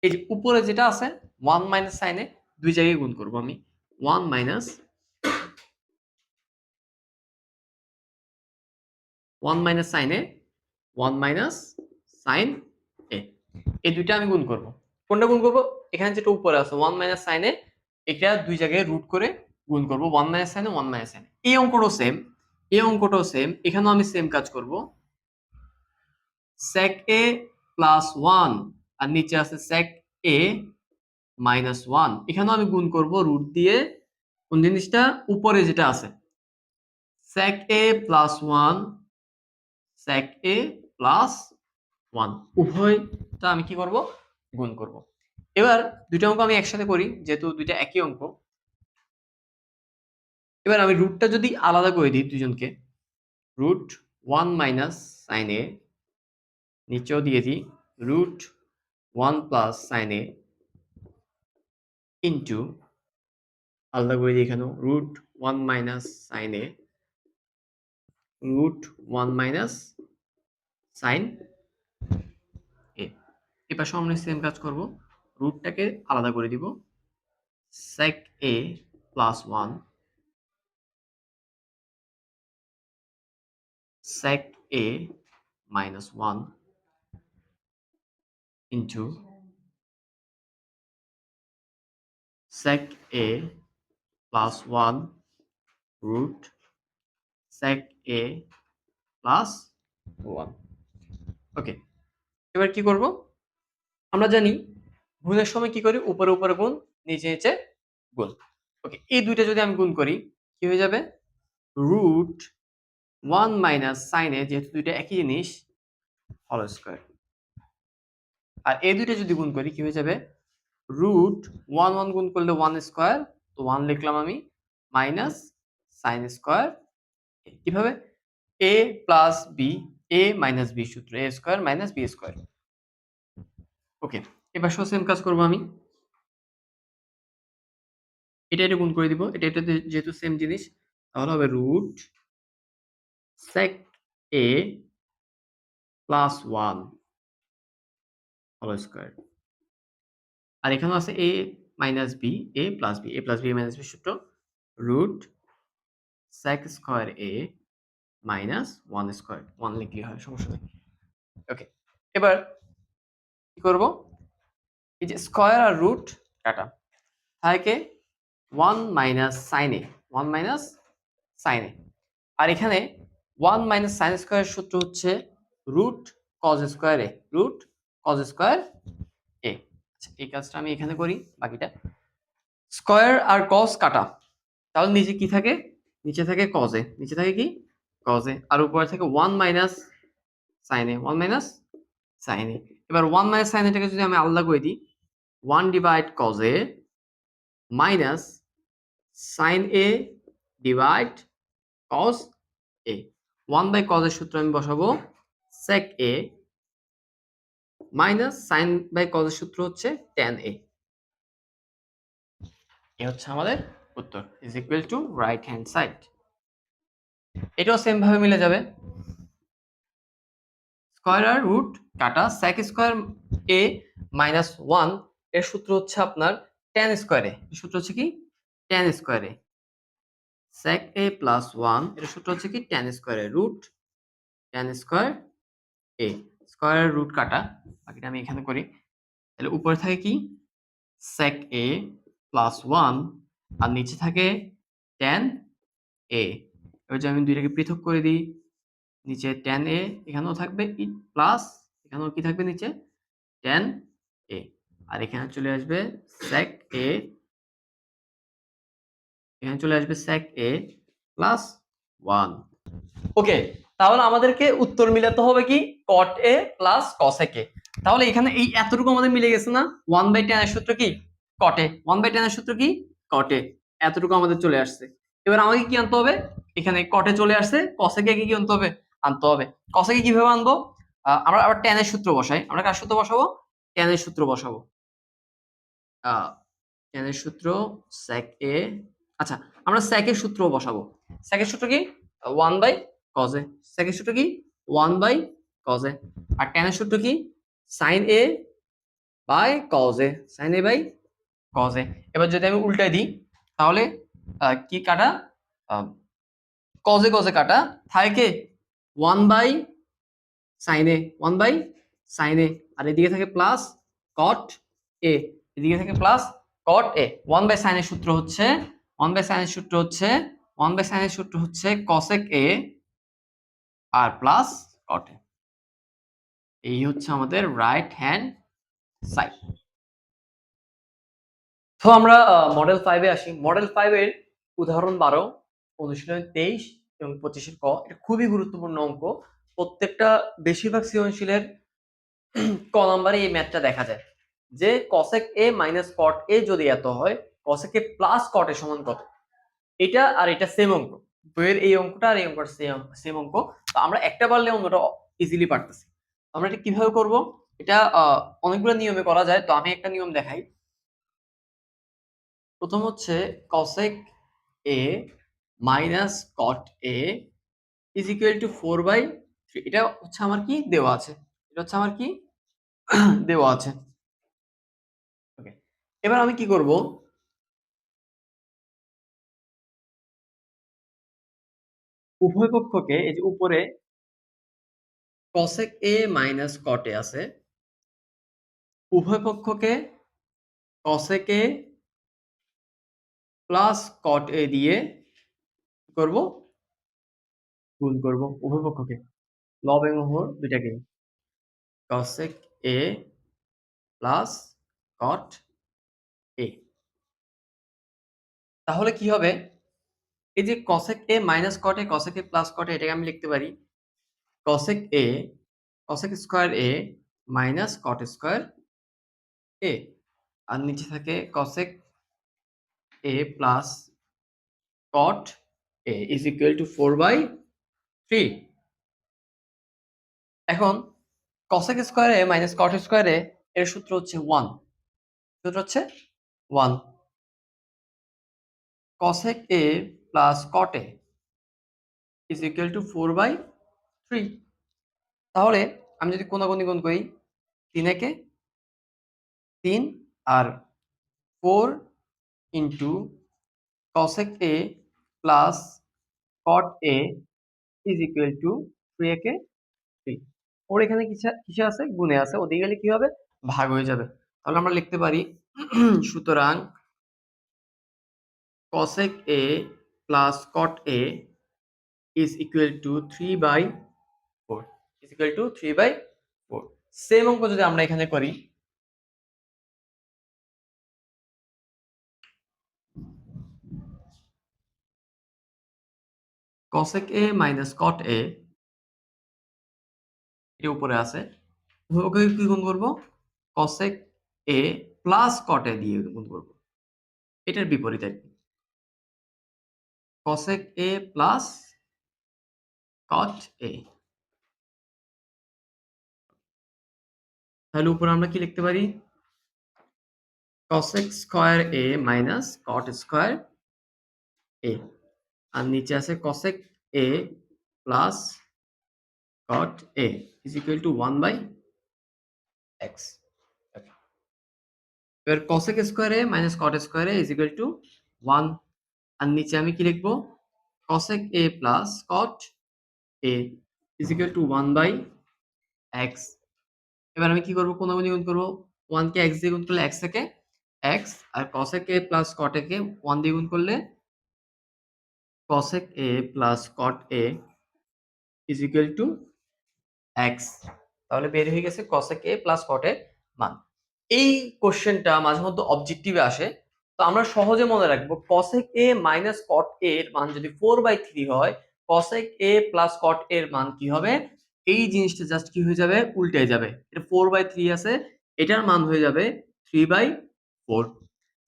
এই যে উপরে যেটা আছে 1 মাইনাস সাইনে দুই জায়গায় গুণ করব আমি 1 মাইনাস সাইনে 1 মাইনাস সাইন এ, এই দুইটা আমি গুণ করব। কোনটা গুণ করব, এখানে যেটা উপরে আছে 1 মাইনাস সাইনে, এটা দুই জায়গায় রুট করে গুণ করব 1 মাইনাস সাইনে 1 মাইনাস সাইনে। এই অঙ্কটাও সেম, এখানেও আমি সেম কাজ করব। sec a প্লাস 1 আর নিচে আছে sec a মাইনাস 1, এখানেও আমি গুণ করব রুট দিয়ে কোন জিনিসটা, উপরে যেটা আছে sec a plus 1 sec a plus 1, উভয়টা আমি কি করব, গুণ করব। এবার দুইটা অঙ্ক আমি একসাথে করি যেহেতু দুইটা একই অঙ্ক। এবার আমি রুটটা যদি আলাদা করে দিই দুজনকে, রুট 1 মাইনাস সাইন এ, নিচেও দিয়ে দিই root 1 plus sine A into, আলাদা করে দিই এখানেও রুট 1 মাইনাস সাইন এ, রুট 1 মাইনাস সাইন এ। এই পাশে আমরা সেম কাজ করব, রুটটাকে আলাদা করে দিব, sec a plus 1 sec a minus 1 into sec a plus 1 root sec a plus 1। ওকে, এবার কি করব, আমরা জানি গুণের সময় কি করি, উপরে উপরে গুণ, নিচে নিচে গুণ। ওকে, এই দুইটা যদি আমি গুণ করি কি হয়ে যাবে, রুট 1 মাইনাস সাইন এ, যেহেতু দুইটা একই জিনিস, হোল স্কয়ার। আর এই দুইটা যদি গুণ করি কি হয়ে যাবে, রুট 1 1 গুণ করলে 1 স্কয়ার, তো 1 লিখলাম আমি, মাইনাস সাইন স্কয়ার। কিভাবে, a plus B, a minus B সূত্র, a square minus B square. Okay, এবার সেম কাজ করব আমি, এটা গুণ করে দিব, এটা যেহেতু সেম জিনিস, তাহলে হবে root sec a plus 1 whole square আর এখানেও আছে a minus b, a plus b, a plus b minus b সূত্র root sec square a minus 1 square, 1 লিখলেই হয়, সমস্যা নেই। ওকে, এবার কি করব, এই যে স্কয়ার আর রুট কাটা থাকে 1 মাইনাস সাইন এ, 1 মাইনাস সাইন এ, আর এখানে 1 মাইনাস সাইন স্কয়ার সূত্র হচ্ছে রুট কজ স্কয়ার এ, রুট কজ স্কয়ার এ। আচ্ছা, এই কাজটা আমি এখানে করি, বাকিটা স্কয়ার আর কজ কাটা, তাহলে নিচে কি থাকে, নিচে থাকে কজ এ, নিচে থাকে কি কজ এ, আর উপরে থাকে 1 মাইনাস সাইন এ, 1 মাইনাস সাইন এ। এবার 1 মাইনাস সাইন এটাকে যদি আমি আলাদা করে দিই, 1 divide cos a minus sin a divide cos a. 1 by cos এর সূত্র আমি বসাবো sec a minus sin by cos এর সূত্র হচ্ছে tan a। এই হচ্ছে আমাদের উত্তর, is equal to right hand side. এটাও সেম ভাবে মিলে যাবে, স্কয়ার আর রুট কাটা sec স্কয়ার a মাইনাস 1 এর সূত্র হচ্ছে আপনার tan স্কয়ার a, এর সূত্র হচ্ছে কি tan square a, sec a plus 1 এর সূত্র হচ্ছে কি tan square a, root tan square a, square আর রুট কাটা, বাকিটা আমি এখানে করি। তাহলে উপরে থাকে কি sec a প্লাস 1 আর নিচে থাকে tan a। এবার যদি আমি দুইটাকে পৃথক করে দিই, নিচে tan a, এখানেও থাকবে প্লাস, এখানেও কি থাকবে নিচে tan a, আর এখানে চলে আসবে sec a, এখানে চলে আসবে sec a প্লাস 1। ওকে, তাহলে আমাদেরকে উত্তর মিলাতে হবে কি cot a plus cosec a। তাহলে এখানে এই এতটুকু আমাদের মিলে গেছে না, 1 বাই tan এর সূত্র কি cot a, 1 বাই tan এর সূত্র কি cot a, এতটুকু আমাদের চলে আসছে। এবার আমাকে কি আনতে হবে, এখানে cot a চলে আসছে, cosec a কে কি আনতে হবে, আনতে হবে। cosec a কিভাবে আনবো, আমরা আবার tan এর সূত্র বসাই, আমরা কার সূত্র বসাবো, tan এর সূত্র বসাবো। tan এর সূত্র sec a, আচ্ছা আমরা sec এর সূত্র বসাবো। sec এর সূত্র কি 1 বাই cos a, sec এর সূত্র কি 1 বাই cos a, আর tan এর সূত্র কি sin a by cos a, sin a by cos a। এবার যদি আমি উল্টাই দিই, তাহলে কি কাটা, cos a cos a কাটা থাকে 1 by sin a, 1 by sin a, আর এদিকে থাকে প্লাস cot a, এদিকে থাকে plus cot a। 1 by sin এর সূত্র হচ্ছে 1 বাই sin এর সূত্র হচ্ছে 1 বাই sin এর সূত্র হচ্ছে cosec a আর প্লাস cot a। এই হচ্ছে আমাদের রাইট হ্যান্ড সাইড। তো আমরা মডেল 5 এ আসি। মডেল 5 এর উদাহরণ 12, অনুশীলন 23 এবং 25 এর ক, এটা খুবই গুরুত্বপূর্ণ অঙ্ক। প্রত্যেকটা বেশিরভাগ সৃজনশীলের ক নম্বরে এই ম্যাথটা দেখা যায় যে cosec a minus cot a যদি এত হয়, cosec a plus cot a সমান কত। এটা আর এটা সেম অঙ্ক, বইয়ের এই অঙ্কটা আর এই অঙ্কটা সেম অঙ্ক। তো আমরা একটা পারলে অন্যটা ইজিলি পারতেছি। আমরা এটা কিভাবে করব, এটা অনেকগুলো নিয়মে করা যায়, তো আমি একটা নিয়ম দেখাই। প্রথম হচ্ছে cosec a minus cot a is equal two 4/3। এটা হচ্ছে আমার কি দেওয়া আছে, এটা হচ্ছে আমার কি দেওয়া আছে। ওকে, এবার আমি কি করব, উভয় পক্ষকে, এই যে উপরে cosec a minus cot a আছে, উভয় পক্ষকে cosec a plus cot a দিয়ে কি করব, গুণ করব উভয় পক্ষকে, লব এবং হর দুইটাকে, cosec a plus cot a। তাহলে কি হবে, এই যে cosec a minus cot a, cosec a plus cot a, এটাকে আমি লিখতে পারি cosec a, cosec square a minus cot square a, আর নিচে থাকে cosec a plus cot a is equal to 4/3। এখন cosec square a minus cot square a এর সূত্র হচ্ছে 1, সূত্র হচ্ছে 1, cosec a plus cot a is equal to 4/3। তাহলে আমি যদি কোনাকুনি গুণ করি, 3 একে 3 আর 4 into cosec a plus cot a is equal two 3 কে 3। ওর এখানে কিসে আছে? গুণে আছে। ওদিকে গেলে কি হবে? ভাগ হয়ে যাবে। তাহলে আমরা লিখতে পারি সুতরাং cosec a plus cot a is equal to 3/4 is equal to 3/4। Same অঙ্ক যদি আমরা এখানে করি, cosec a minus cot a এর উপরে আছে, ওকে কি গুণ করব? cosec a plus cot a দিয়ে গুণ করব। এটার বিপরীত আর কি, cosec a plus cot a। তাহলে উপরে আমরা কি লিখতে পারি? cosec square a minus cot square a, আর নিচে আছে cosec a plus cot a is equal to 1/x। এবার cosec square a minus cot square a is equal to 1, আর নিচে আমি কি লিখবো? cosec a plus cot a is equal to 1/x। এবার আমি কি করব? কোনাকুনি গুণ করব। 1 কে x দিয়ে গুণ করলে x থাকে x, আর cosec a plus cot a কে 1 দিয়ে গুণ করলে cosec a plus cot a is equal to x। তাহলে বের হয়ে গেছে cosec a plus cot a মান। এই কোশ্চেনটা মাঝে মধ্যে অবজেক্টিভে আসে, তো আমরা সহজে মনে রাখবো cosec a minus cot a এর মান যদি 4/3 হয়, cosec a plus cot a এর মান কি হবে? এই জিনিসটা জাস্ট কি হয়ে যাবে? উল্টে যাবে। এটা 4/3 আছে, এটার মান হয়ে যাবে 3/4।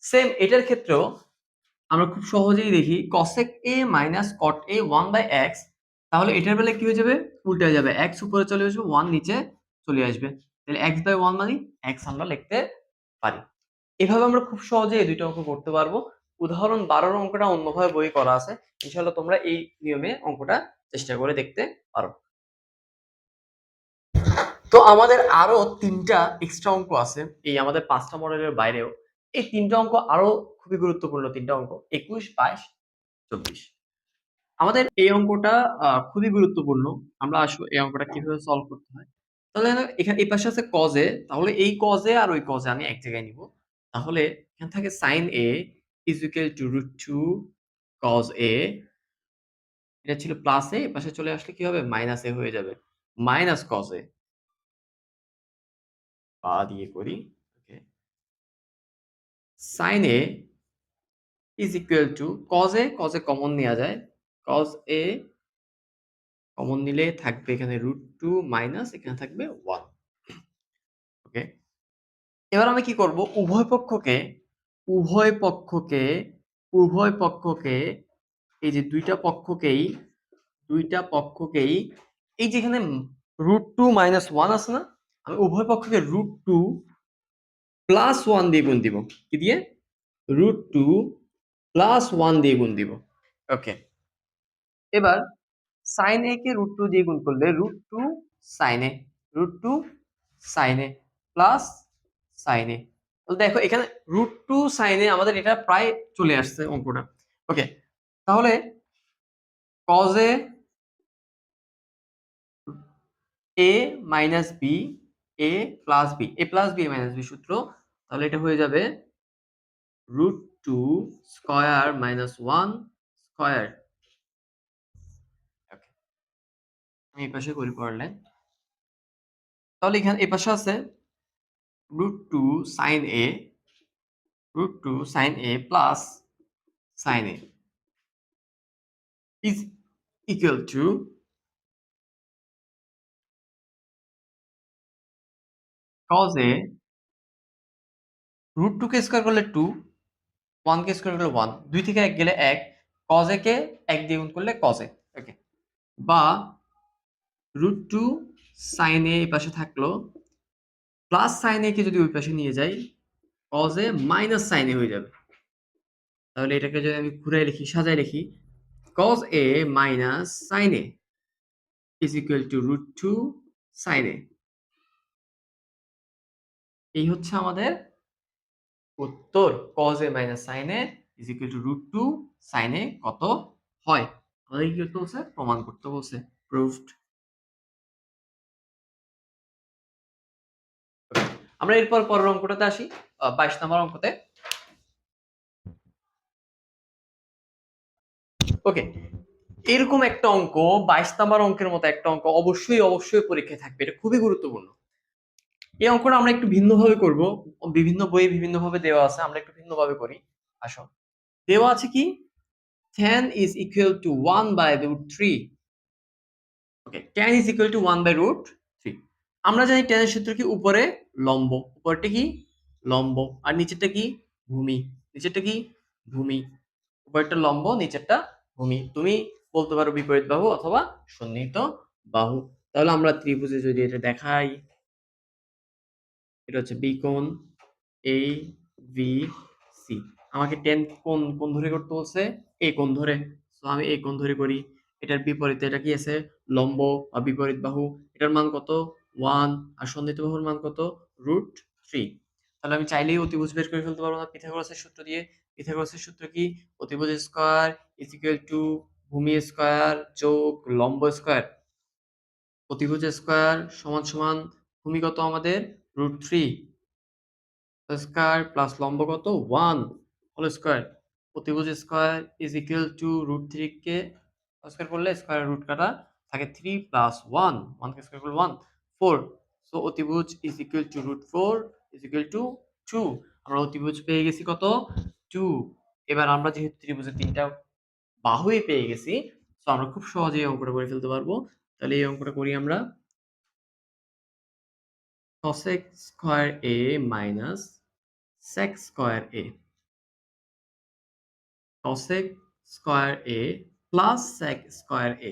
সেম এটার ক্ষেত্রেও আমরা খুব সহজেই দেখি cosec a minus cot a 1/x, তাহলে এটার বেলায় কি হয়ে যাবে? উল্টে যাবে। x উপরে চলে আসবে, 1 নিচে চলে আসবে। তাহলে x/1 মানে x আমরা লিখতে পারি। এভাবে আমরা খুব সহজে এই দুইটা অঙ্ক করতে পারবো। উদাহরণ 12 এর অঙ্কটা অন্যভাবে বই করা আছে। ইনশাআল্লাহ তোমরা এই নিয়মে অঙ্কটা চেষ্টা করে দেখতে পারো। তো আমাদের আরো ৩টা এক্সট্রা অঙ্ক আছে এই আমাদের ৫টা মডেলের বাইরেও। এই ৩টা অঙ্ক আরো খুবই গুরুত্বপূর্ণ ৩টা অঙ্ক, ২১, ২২, ২৪। আমাদের এই অঙ্কটা খুবই গুরুত্বপূর্ণ। আমরা আসবো এই অঙ্কটা কিভাবে সলভ করতে হয়। তাহলে এখানে এই পাশে আছে cos a, তাহলে এই cos a আর ওই cos a আমি এক জায়গায় নিব। তাহলে এখানে থাকে sin a is equal to √2 cos a, এটা ছিল প্লাস a, এপাশে চলে আসলে কি হবে? মাইনাস a হয়ে যাবে। মাইনাস cos a, বা দিয়ে করি। ওকে, sin a is equal to cos a common নেওয়া যায়। cos a কমন নিলে থাকবে এখানে √2 মাইনাস এখানে থাকবে 1। ওকে, এবার আমি কি করব? উভয় পক্ষকে উভয় পক্ষকে এই যে দুইটা পক্ষকেই এই যে এখানে √2 মাইনাস 1 আছে না? আমি উভয় পক্ষকে √2 প্লাস 1 দিয়ে গুণ দিব। কি দিয়ে? √2 প্লাস 1 দিয়ে গুণ দিব। ওকে, এবার sin a কে √2 দিয়ে গুণ করলে √2 sin a, √2 sin a plus sin a। তো দেখো এখানে √2 sin a আমাদের এটা প্রায় চলে আসছে অঙ্কটা। ওকে, তাহলে cos a minus b, a plus b, a plus b minus b সূত্র, তাহলে এটা হয়ে যাবে √2 স্কয়ার মাইনাস 1 স্কয়ার। ওকে, আমি এই পাশে করি পড়লে, তাহলে এখানে এই পাশে আছে √2 sin a, √2 sin a plus sin a is equal to cos a, √2 K square করলে 2, 1 কে স্কয়ার করলে 1, 2 থেকে 1 গেলে 1, cos a কে 1 দিয়ে গুণ করলে cos a। ওকে, বা √2 sin a এই পাশে থাকলো, প্লাস sin a কে যদি ওই পাশে নিয়ে যাই, cos a minus sin a হয়ে যাবে। তাহলে এটাকে যদি আমি ঘুরাই লিখি, সাজায় লিখি, cos a minus sin a is equal to √2 sin a। এই হচ্ছে আমাদের উত্তর cos a minus sin a is equal to √2 sin a কত হয়? আমাদের কি করতে বলছে? প্রমাণ করতে বলছে। Proved. আমরা এরপর পরের অঙ্কটাতে আসি। 22 নম্বর অঙ্কতে। ওকে। এরকম একটা অঙ্ক 22 নাম্বার অঙ্কের মতো একটা অঙ্ক অবশ্যই পরীক্ষায় থাকবে। এটা খুবই গুরুত্বপূর্ণ। এই অঙ্কটা আমরা একটু ভিন্নভাবে করব। বিভিন্ন বইয়ে বিভিন্নভাবে দেওয়া আছে। আমরা একটু ভিন্নভাবে করি। আসো। দেওয়া আছে কি? tan is equal to 1 by √3. Okay, tan is equal to 1 by √3. আমরা জানি tan এর সূত্র কি? উপরে লম্ব। উপরটা কি? লম্ব। আর নিচেরটা কি? ভূমি। নিচেরটা কি? ভূমি। উপরেরটা লম্ব, নিচেরটা ভূমি। তুমি বলতে পারো বিপরীত বাহু অথবা সন্নিহিত বাহু। তাহলে আমরা ত্রিভুজে যদি এটা দেখাই, এটা হচ্ছে বিকোণ এ বি সি। আমাকে টেন কোণ ধরে করতে বলছে? এই কোণ ধরে। সো আমি এই কোণ ধরে করি। এটার বিপরীতে এটা কি আছে? লম্ব বা বিপরীত বাহু। এটার মান কত? 1। আর সন্নিহিত বাহুর মান কত? √3। তাহলে আমি চাইলেই অতিভুজ বের করে ফেলতে পারবো না পিথাগোরাসের সূত্র দিয়ে। পিথাগোরাসের সূত্র কি? অতিভুজ স্কয়ার ইজ ইকুয়াল টু ভূমি স্কয়ার যোগ লম্ব স্কয়ার। অতিভুজ স্কয়ার সমান সমান ভূমি কত আমাদের? √3 স্কয়ার প্লাস লম্ব কত? 1 হোল স্কয়ার। অতিভুজ square is equal two √3 K square করলে স্কয়ার রুট কাটা থাকে 3 প্লাস 1 1 কে স্কয়ার করলে 1 4। সো অতিভুজ is equal two √4 is equal to 2। আমরা অতিভুজ পেয়ে গেছি কত? 2। এবার আমরা যেহেতু ত্রিভুজের তিনটা বাহুই পেয়ে গেছি, সো আমরা খুব সহজেই এই অঙ্কটা করে ফেলতে পারবো। তাহলে এই অঙ্কটা করি আমরা। cosec square a minus sec square a। cosec square a plus sec square a।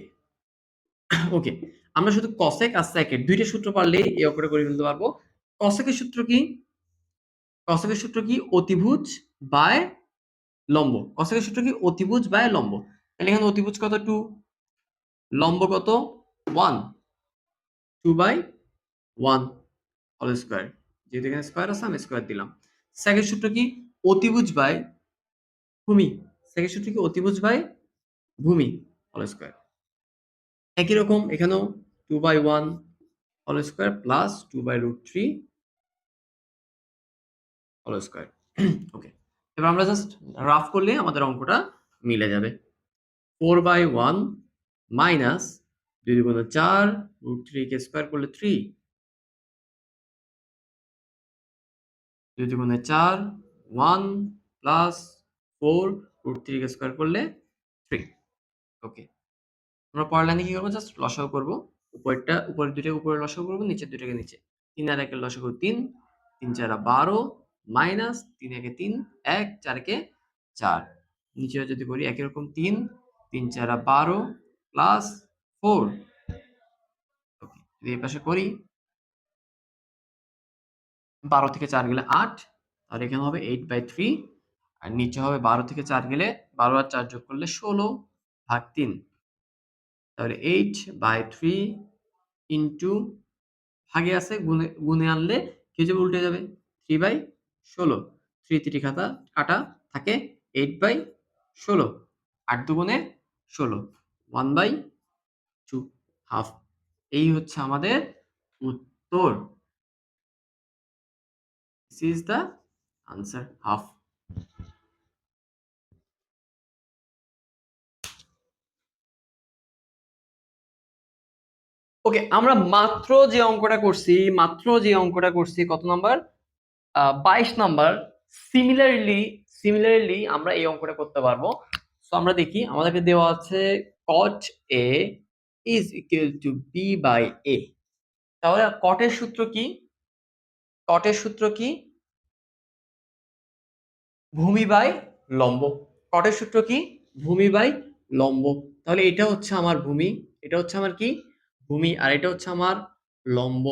ওকে, আমরা শুধু cosec আর sec এর দুইটা সূত্র পারলেই এই অঙ্কটা করে ফেলতে পারবো। cosec এর সূত্র কি? cosec এর সূত্র কি? অতিভুজ বাই লম্ব। cosec এর সূত্র কি? অতিভুজ বাই লম্ব। তাহলে এখানে অতিভুজ কত? 2, লম্ব কত? 1, 2 বাই 1 হোল স্কয়ার। যেহেতু এখানে স্কয়ার আছে আমি স্কয়ার দিলাম। sec এর সূত্র কি? অতিভুজ বাই ভূমি। sec এর সূত্র কি? অতিভুজ বাই ভূমি হোল স্কয়ার। একই রকম এখানেও 2 by 1 whole square plus 2 by √3 whole square. Okay, এবার আমরা জাস্ট রাফ করলে আমাদের অঙ্কটা মিলে যাবে। 4 বাই 1 মাইনাস 2 দুগুণে 4 √3 কে স্কয়ার করলে 3 2 দুগুণে 4 1 প্লাস 4 √3 কে স্কয়ার করলে 3। ওকে, আমরা পরের লাইনে কি করবো? জাস্ট লসাগু করবো। উপরের দুইটাকে উপরে লসাগু করবো, নিচের দুইটাকে নিচে। 3 আর 1 এর লসাগু 3 3 4 12 মাইনাস 3 1 3 1 4 4। নিচে যদি করি একই রকম 3 3 4 12 প্লাস 4। ওকে, যদি এই পাশে করি 12 থেকে 4 গেলে 8, আর এখানে হবে 8/3। আর নিচে হবে 12 থেকে 4 গেলে 12 আর 4 যোগ করলে 16 ভাগ 3। তাহলে 8/3 ইনটু ভাগে আছে, গুণে গুণে আনলে কি যাবে? উল্টে যাবে। 3/16। 3 3 খাতা কাটা থাকে 8/16। 8 দুগুণে 16 1/2 হাফ। এই হচ্ছে আমাদের উত্তর। This is the answer, half. Okay, আমরা মাত্র যে অঙ্কটা করছি কত নাম্বার? 22 নাম্বার। সিমিলারলি আমরা এই অঙ্কটা করতে পারবো। সো আমরা দেখি, আমাদেরকে দেওয়া আছে cot a is equal to b by a। তাহলে cot এর সূত্র কি? cot এর সূত্র কি? ভূমি বাই লম্ব। cot এর সূত্র কি? ভূমি বাই লম্ব। তাহলে এটা হচ্ছে আমার ভূমি, এটা হচ্ছে আমার কি? ভূমি, আর এটা হচ্ছে আমার লম্ব।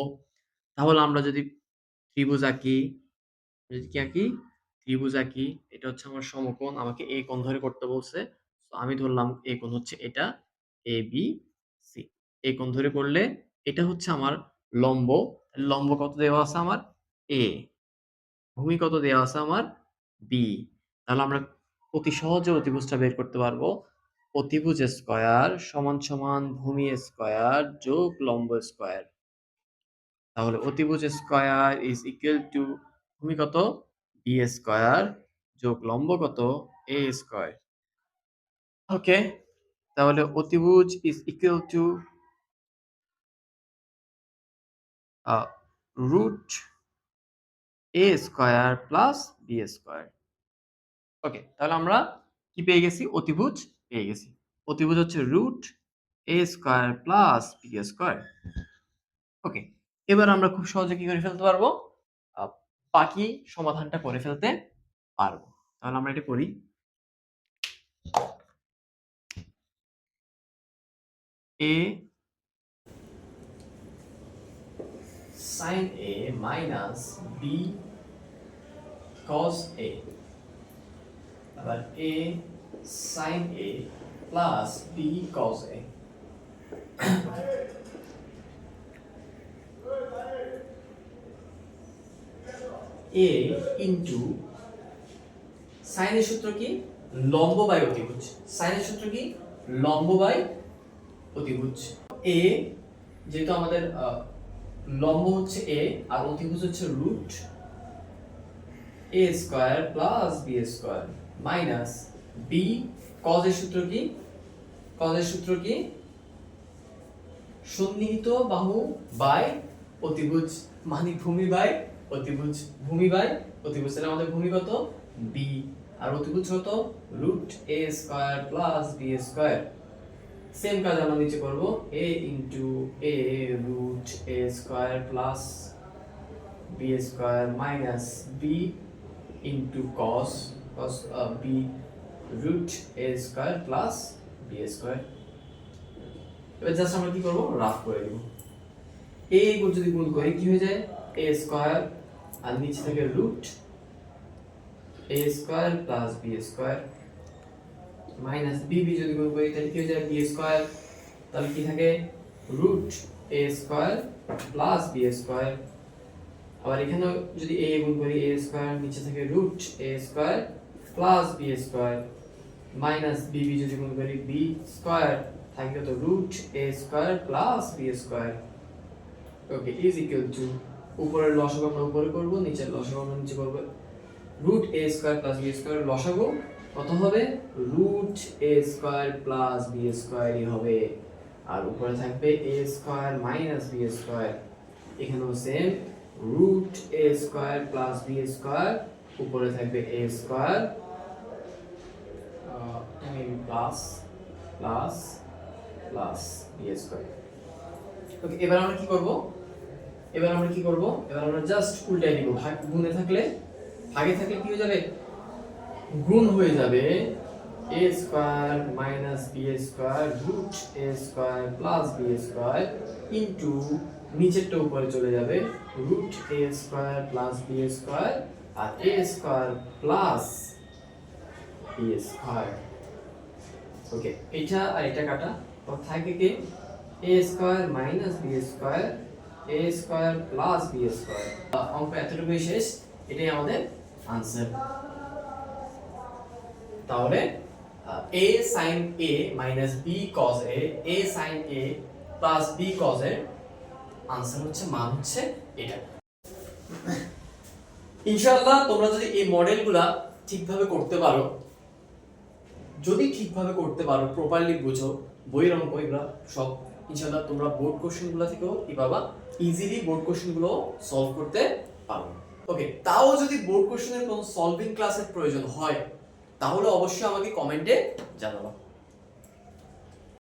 তাহলে আমরা যদি ত্রিভুজ আঁকি, যদি কি আঁকি? ত্রিভুজ আঁকি, এটা হচ্ছে আমার সমকোণ, আমাকে এই কোণ ধরে করতে বলছে। তো আমি ধরলাম এই কোণ হচ্ছে এটা, এ বি সি। এই কোণ ধরে করলে এটা হচ্ছে আমার লম্ব। লম্ব কত দেওয়া আছে আমার? এ। ভূমি কত দেওয়া আছে আমার? বি। তাহলে আমরা অতি সহজে অতিভুজটা বের করতে পারবো। অতিভুজ স্কয়ার সমান সমান ভূমি স্কয়ার যোগ লম্ব স্কয়ার। তাহলে অতিভুজ স্কয়ার ইজ ইকুয়াল টু ভূমি কত বি স্কয়ার যোগ লম্ব কত এ স্কয়ার। ওকে, তাহলে অতিভুজ is equal to root A square plus B square. Okay, তাহলে আমরা কি পেয়ে গেছি? অতিভুজ পেয়ে গেছি। অতিভুজ হচ্ছে root A square plus B square. Okay, এবার আমরা খুব সহজে কি করে ফেলতে পারবো? বাকি সমাধানটা করে ফেলতে পারবো। তাহলে আমরা এটা করি। a sin a minus b cos a, আবার a sin a plus b cos a। a into সাইনের সূত্র কি? লম্ব বাই অতিভুজ। সাইনের সূত্র কি? লম্ব বাই অতিভুজ। a যেহেতু আমাদের লম্ব হচ্ছে a আর অতিভুজ হচ্ছে root a square plus b square minus b cos এর সূত্র কি? cos এর সূত্র কি? সন্নিহিত বাহু বাই অতিভুজ, মানে ভূমি বাই অতিভুজ। ভূমি বাই অতিভুজ, তাহলে আমাদের ভূমি কত? b আর অতিভুজ কত? Root a square plus b square. Same কাজ আমরা নিচে করব, a into a root a square plus b square minus b into cos b root a square plus b square. এবার জাস্ট আমরা কি করব? রাফ করে দেব। a গুণ যদি গুণ করি কি হয়ে যায়? a স্কয়ার আর নিচে থেকে root a square plus b square minus b যদি গুণ করি তাহলে কি হয়ে যায়? b square. তাহলে কি থাকে? Root a square plus b square. আবার এখানে যদি a গুণ করি a স্কয়ার, নিচে থেকে root a square plus b square minus b যদি গুণ করি b স্কয়ার থাকে তো root a square plus b square. Okay, is equal to উপরের লসাগু আমরা উপরে করব, নিচের লসাগু আমরা নিচে করব। Root a square plus b square লসাগু কত হবে? Root a square plus b স্কয়ারই হবে। আর উপরে থাকবে a square minus b square. এখানেও same, root a square plus b square, উপরে থাকবে a square plus plus plus b square. Okay, এবার আমরা কি করব? এবার আমরা জাস্ট উল্টাই দিব। ভাগ গুণে থাকলে, ভাগে থাকলে কি হয়ে যাবে? গুণ হয়ে যাবে a square minus b square root a square plus b square into নিচেরটা উপরে চলে যাবে root a square plus b square আর a square plus b square. Okay, এটা আর এটা কাটা, তো থাকে কি? a square minus b square a square plus b square. অঙ্ক এতটুকুই শেষ, এটাই আমাদের আনসার। তাহলে a sin a minus b cos a sin a plus b cos এর আনসার হচ্ছে, মান হচ্ছে এটা। ইনশাআল্লাহ তোমরা যদি এই মডেলগুলা ঠিকভাবে করতে পারো, প্রপারলি বুঝো বইয়ের অঙ্ক এগুলা সব, ইনশাআল্লাহ তোমরা বোর্ড কোশ্চেনগুলো থেকেও কি পাবা? ইজিলি বোর্ড কোশ্চেনগুলো সলভ করতে পারবে। ওকে, তাও যদি বোর্ড কোশ্চেনের কোনো সলভিং ক্লাসের প্রয়োজন হয় তাহলে অবশ্যই আমাকে কমেন্টে জানাবা।